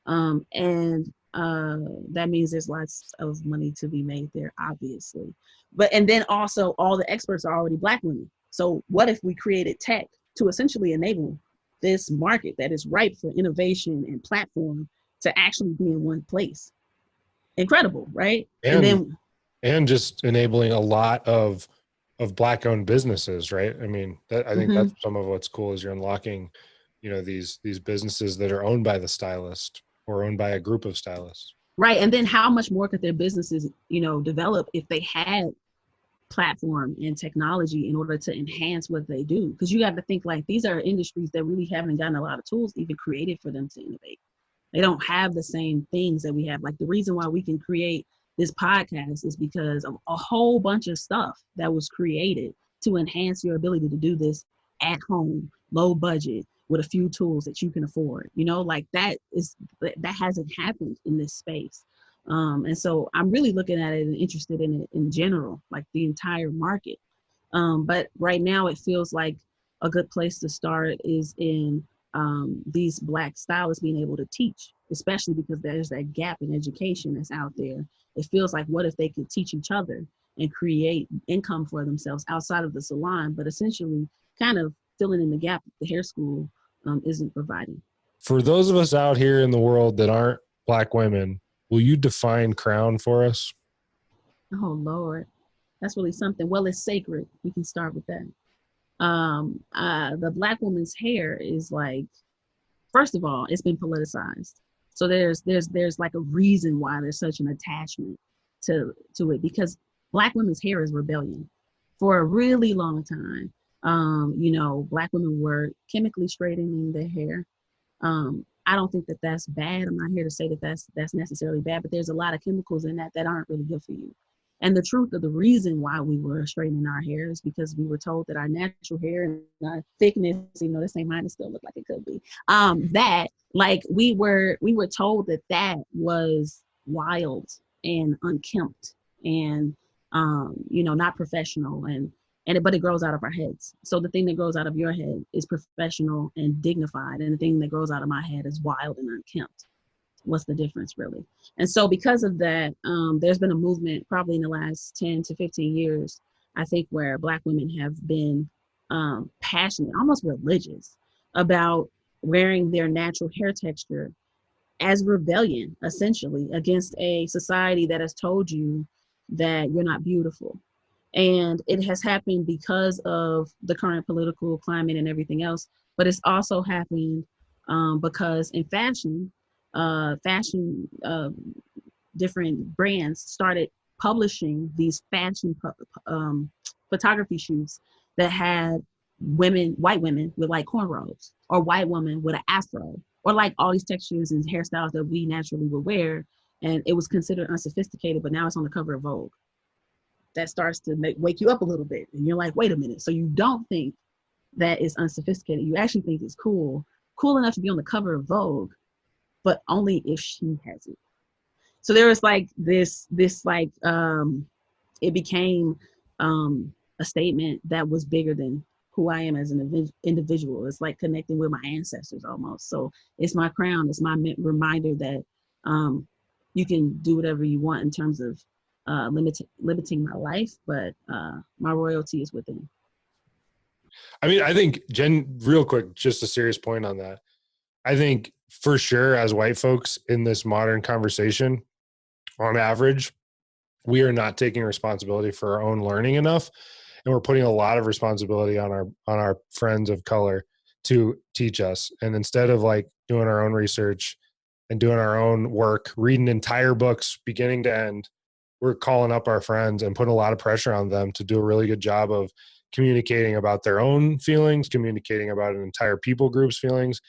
And that means there's lots of money to be made there, obviously. And then also all the experts are already Black women. So what if we created tech to essentially enable this market that is ripe for innovation and platform to actually be in one place? Incredible, right? And just enabling a lot of Black owned businesses, right? I mean, I think that's some of what's cool is you're unlocking, these businesses that are owned by the stylist or owned by a group of stylists. Right. And then how much more could their businesses, develop if they had platform and technology in order to enhance what they do? Because you got to think like these are industries that really haven't gotten a lot of tools even created for them to innovate. They don't have the same things that we have. Like the reason why we can create this podcast is because of a whole bunch of stuff that was created to enhance your ability to do this at home, low budget, with a few tools that you can afford. Like that hasn't happened in this space. And so I'm really looking at it and interested in it in general, like the entire market. But right now it feels like a good place to start is in these Black stylists being able to teach, especially because there's that gap in education that's out there. It feels like, what if they could teach each other and create income for themselves outside of the salon, but essentially kind of filling in the gap that the hair school isn't providing. For those of us out here in the world that aren't Black women, will you define crown for us? Oh, Lord. That's really something. Well, it's sacred. We can start with that. The Black woman's hair is like, first of all, it's been politicized. So there's like a reason why there's such an attachment to it, because Black women's hair is rebellion. For a really long time, Black women were chemically straightening their hair. I don't think that that's bad. I'm not here to say that that's necessarily bad, but there's a lot of chemicals in that aren't really good for you. And the truth of the reason why we were straightening our hair is because we were told that our natural hair and our thickness, this ain't mine, it still look like it could be, that like we were told that was wild and unkempt and, not professional but it grows out of our heads. So the thing that grows out of your head is professional and dignified. And the thing that grows out of my head is wild and unkempt. What's the difference really? And so because of that, there's been a movement probably in the last 10 to 15 years, I think, where Black women have been passionate, almost religious, about wearing their natural hair texture as rebellion, essentially, against a society that has told you that you're not beautiful. And it has happened because of the current political climate and everything else. But it's also happened because in fashion, different brands started publishing these fashion photography shoots that had white women with like cornrows, or white women with an afro, or like all these textures and hairstyles that we naturally would wear. And it was considered unsophisticated, but now it's on the cover of Vogue. That starts to wake you up a little bit. And you're like, wait a minute. So you don't think that it's unsophisticated. You actually think it's cool enough to be on the cover of Vogue, but only if she has it. So there was like this like it became a statement that was bigger than who I am as an individual. It's like connecting with my ancestors almost. So it's my crown. It's my reminder that you can do whatever you want in terms of limiting my life, but my royalty is within. I mean, I think, Jen, real quick, just a serious point on that. I think for sure, as white folks in this modern conversation, on average, we are not taking responsibility for our own learning enough. And we're putting a lot of responsibility on our friends of color to teach us. And instead of like doing our own research and doing our own work, reading entire books beginning to end, we're calling up our friends and putting a lot of pressure on them to do a really good job of communicating about their own feelings, communicating about an entire people group's feelings,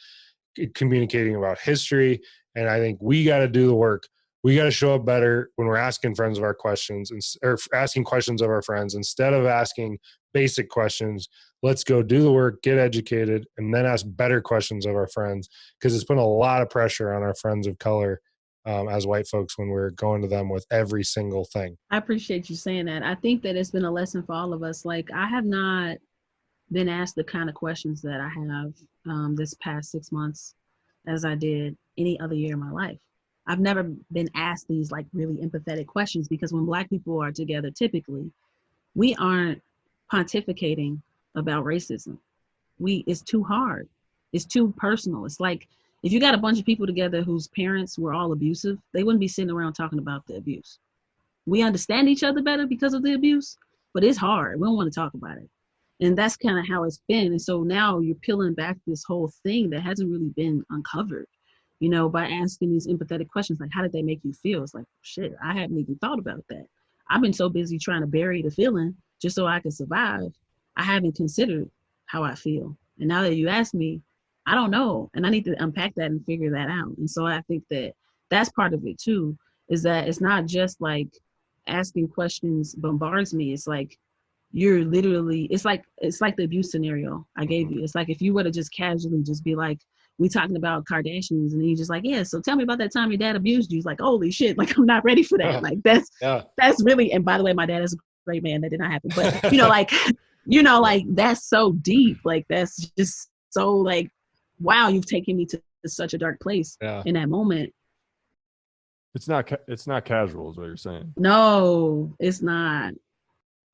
communicating about history. And I think we got to do the work. We got to show up better when we're asking friends of our questions or asking questions of our friends instead of asking basic questions. Let's go do the work, get educated, and then ask better questions of our friends, because it's putting a lot of pressure on our friends of color as white folks when we're going to them with every single thing. I appreciate you saying that. I think that it's been a lesson for all of us. Like, I have not been asked the kind of questions that I have this past 6 months as I did any other year in my life. I've never been asked these like really empathetic questions, because when Black people are together, typically, we aren't pontificating about racism. It's too hard. It's too personal. It's like, if you got a bunch of people together whose parents were all abusive, they wouldn't be sitting around talking about the abuse. We understand each other better because of the abuse, but it's hard. We don't want to talk about it. And that's kind of how it's been. And so now you're peeling back this whole thing that hasn't really been uncovered, you know, by asking these empathetic questions, like, how did they make you feel? It's like, shit, I haven't even thought about that. I've been so busy trying to bury the feeling just so I can survive. I haven't considered how I feel. And now that you ask me, I don't know. And I need to unpack that and figure that out. And so I think that that's part of it too, is that it's not just like asking questions bombards me. It's like, you're literally, it's like the abuse scenario I gave you. It's like if you were to just casually just be like, we talking about Kardashians, and then you just like, yeah, so tell me about that time your dad abused you. It's like, holy shit, like, I'm not ready for that. Like, that's really, and by the way, my dad is a great man. That did not happen. But, you know, like, like, that's so deep. Like, that's just so like, wow, you've taken me to such a dark place in that moment. It's not casual is what you're saying. No, it's not.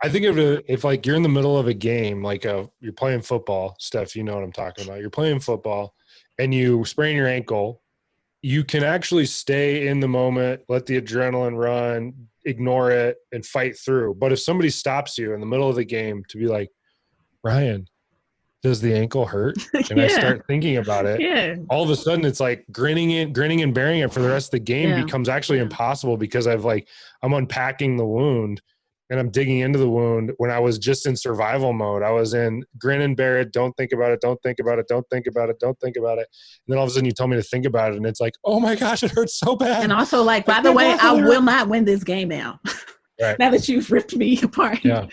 I think if like you're in the middle of a game, like you're playing football, Steph, you know what I'm talking about. You're playing football and you sprain your ankle, you can actually stay in the moment, let the adrenaline run, ignore it, and fight through. But if somebody stops you in the middle of the game to be like, Ryan, does the ankle hurt? And I start thinking about it. All of a sudden it's like grinning and bearing it for the rest of the game becomes actually impossible, because I'm unpacking the wound and I'm digging into the wound when I was just in survival mode. I was in grin and bear it. Don't think about it. Don't think about it. Don't think about it. Don't think about it. And then all of a sudden you tell me to think about it. And it's like, oh my gosh, it hurts so bad. And also like, by the way, I will not win this game now. Right. Now that you've ripped me apart. Yeah.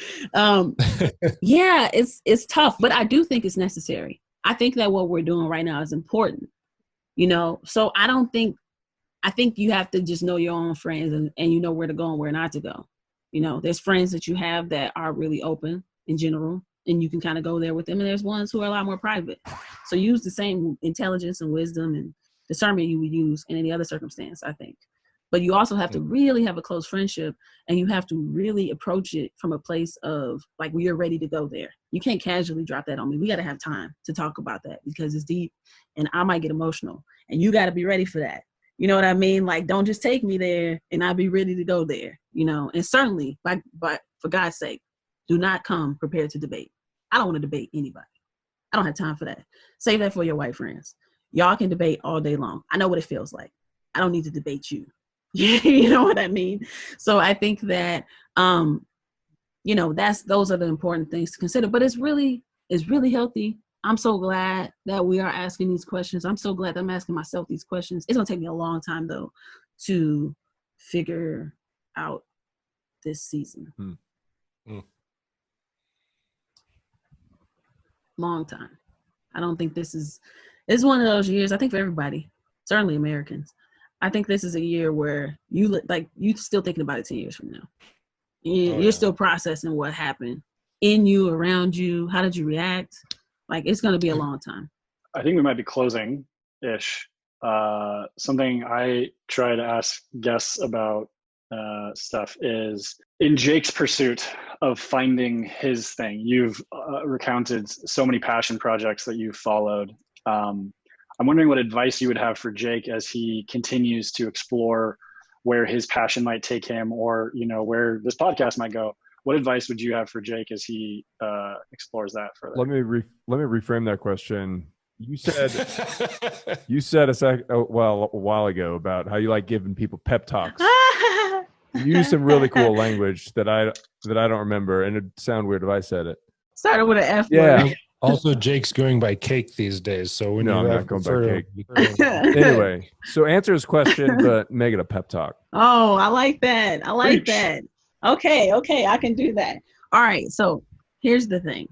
It's tough, but I do think it's necessary. I think that what we're doing right now is important, you know? So I think you have to just know your own friends and you know where to go and where not to go. You know, there's friends that you have that are really open in general, and you can kind of go there with them. And there's ones who are a lot more private. So use the same intelligence and wisdom and discernment you would use in any other circumstance, I think. But you also have to really have a close friendship, and you have to really approach it from a place of like, we're ready to go there. You can't casually drop that on me. We got to have time to talk about that because it's deep and I might get emotional, and you got to be ready for that. You know what I mean? Like, don't just take me there and I'll be ready to go there, you know? And certainly, but for God's sake, do not come prepared to debate. I don't want to debate anybody. I don't have time for that. Save that for your white friends. Y'all can debate all day long. I know what it feels like. I don't need to debate you. You know what I mean? So I think that, you know, those are the important things to consider, but it's really healthy. I'm so glad that we are asking these questions. I'm so glad that I'm asking myself these questions. It's going to take me a long time, though, to figure out this season. Long time. I don't think it's one of those years, I think for everybody, certainly Americans. I think this is a year where you look like you're still thinking about it 10 years from now. You're still processing what happened in you, around you. How did you react? Like, it's going to be a long time. I think we might be closing-ish. Something I try to ask guests about stuff is, in Jake's pursuit of finding his thing, you've recounted so many passion projects that you've followed. I'm wondering what advice you would have for Jake as he continues to explore where his passion might take him, or, you know, where this podcast might go. What advice would you have for Jake as he explores that further? Let me reframe that question. You said a while ago about how you like giving people pep talks. You used some really cool language that I don't remember, and it'd sound weird if I said it. Started with an F Yeah. word. Also, Jake's going by cake these days, so when I'm not going by cake. Anyway, so answer his question, but make it a pep talk. Oh, I like that. Preach. Okay, I can do that. All right, so here's the thing.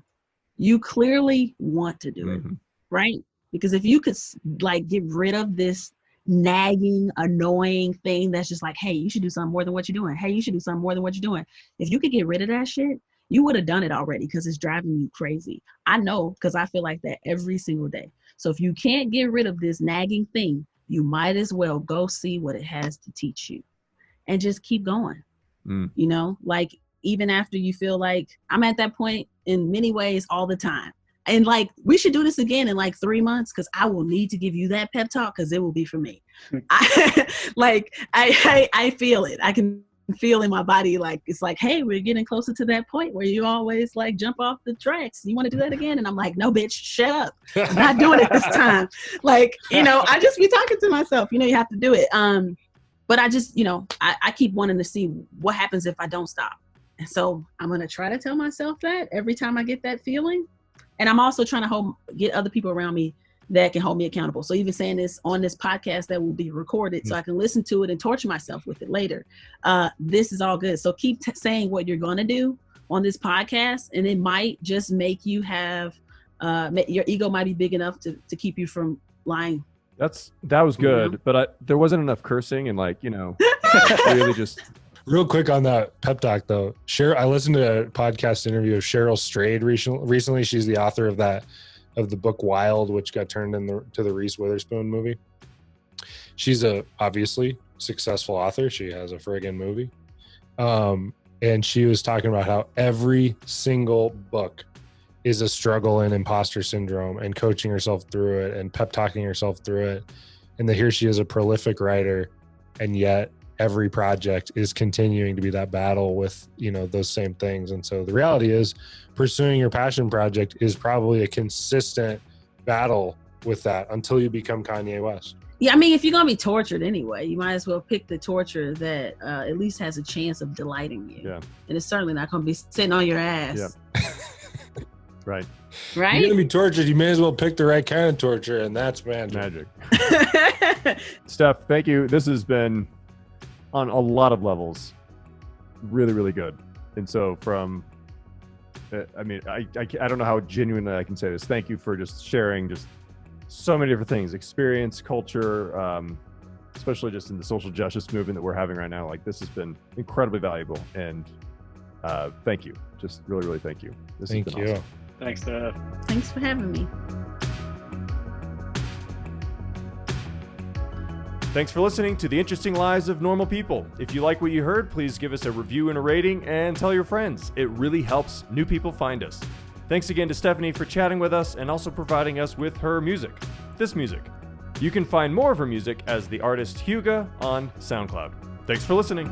You clearly want to do it, right? Because if you could like get rid of this nagging, annoying thing that's just like, hey, you should do something more than what you're doing. Hey, you should do something more than what you're doing. If you could get rid of that shit, you would have done it already, because it's driving you crazy. I know, because I feel like that every single day. So if you can't get rid of this nagging thing, you might as well go see what it has to teach you and just keep going. You know, like, even after you feel like, I'm at that point in many ways all the time. And like, we should do this again in like 3 months, because I will need to give you that pep talk, because it will be for me. I feel it. I can feel in my body, like, it's like, hey, we're getting closer to that point where you always like jump off the tracks. You want to do that again? And I'm like, no, bitch, shut up. I'm not doing it this time. Like, you know, I just be talking to myself, you know, you have to do it. But I just, you know, I keep wanting to see what happens if I don't stop. And so I'm going to try to tell myself that every time I get that feeling. And I'm also trying to get other people around me that can hold me accountable. So even saying this on this podcast that will be recorded, so I can listen to it and torture myself with it later. This is all good. So keep saying what you're going to do on this podcast, and it might just make you have, your ego might be big enough to keep you from lying. That was good, but there wasn't enough cursing and, like, you know, really just. Real quick on that pep talk though, I listened to a podcast interview of Cheryl Strayed recently. She's the author of the book Wild, which got turned into the Reese Witherspoon movie. She's a obviously successful author. She has a friggin' movie. And she was talking about how every single book is a struggle in imposter syndrome and coaching herself through it and pep talking herself through it. And that here she is, a prolific writer, and yet every project is continuing to be that battle with, you know, those same things. And so the reality is, pursuing your passion project is probably a consistent battle with that until you become Kanye West. Yeah, I mean, if you're going to be tortured anyway, you might as well pick the torture that at least has a chance of delighting you. Yeah. And it's certainly not going to be sitting on your ass. Yeah. Right. Right? You're going to be tortured. You may as well pick the right kind of torture, and that's magic. Steph, thank you. This has been, on a lot of levels, really, really good. And so from, I mean, I don't know how genuinely I can say this. Thank you for just sharing just so many different things, experience, culture, especially just in the social justice movement that we're having right now. Like, this has been incredibly valuable. And thank you. Just really, really thank you. Thank you. Awesome. Thanks, Steph. Thanks for having me. Thanks for listening to The Interesting Lives of Normal People. If you like what you heard, please give us a review and a rating, and tell your friends. It really helps new people find us. Thanks again to Stephanie for chatting with us and also providing us with her music, this music. You can find more of her music as the artist Huga on SoundCloud. Thanks for listening.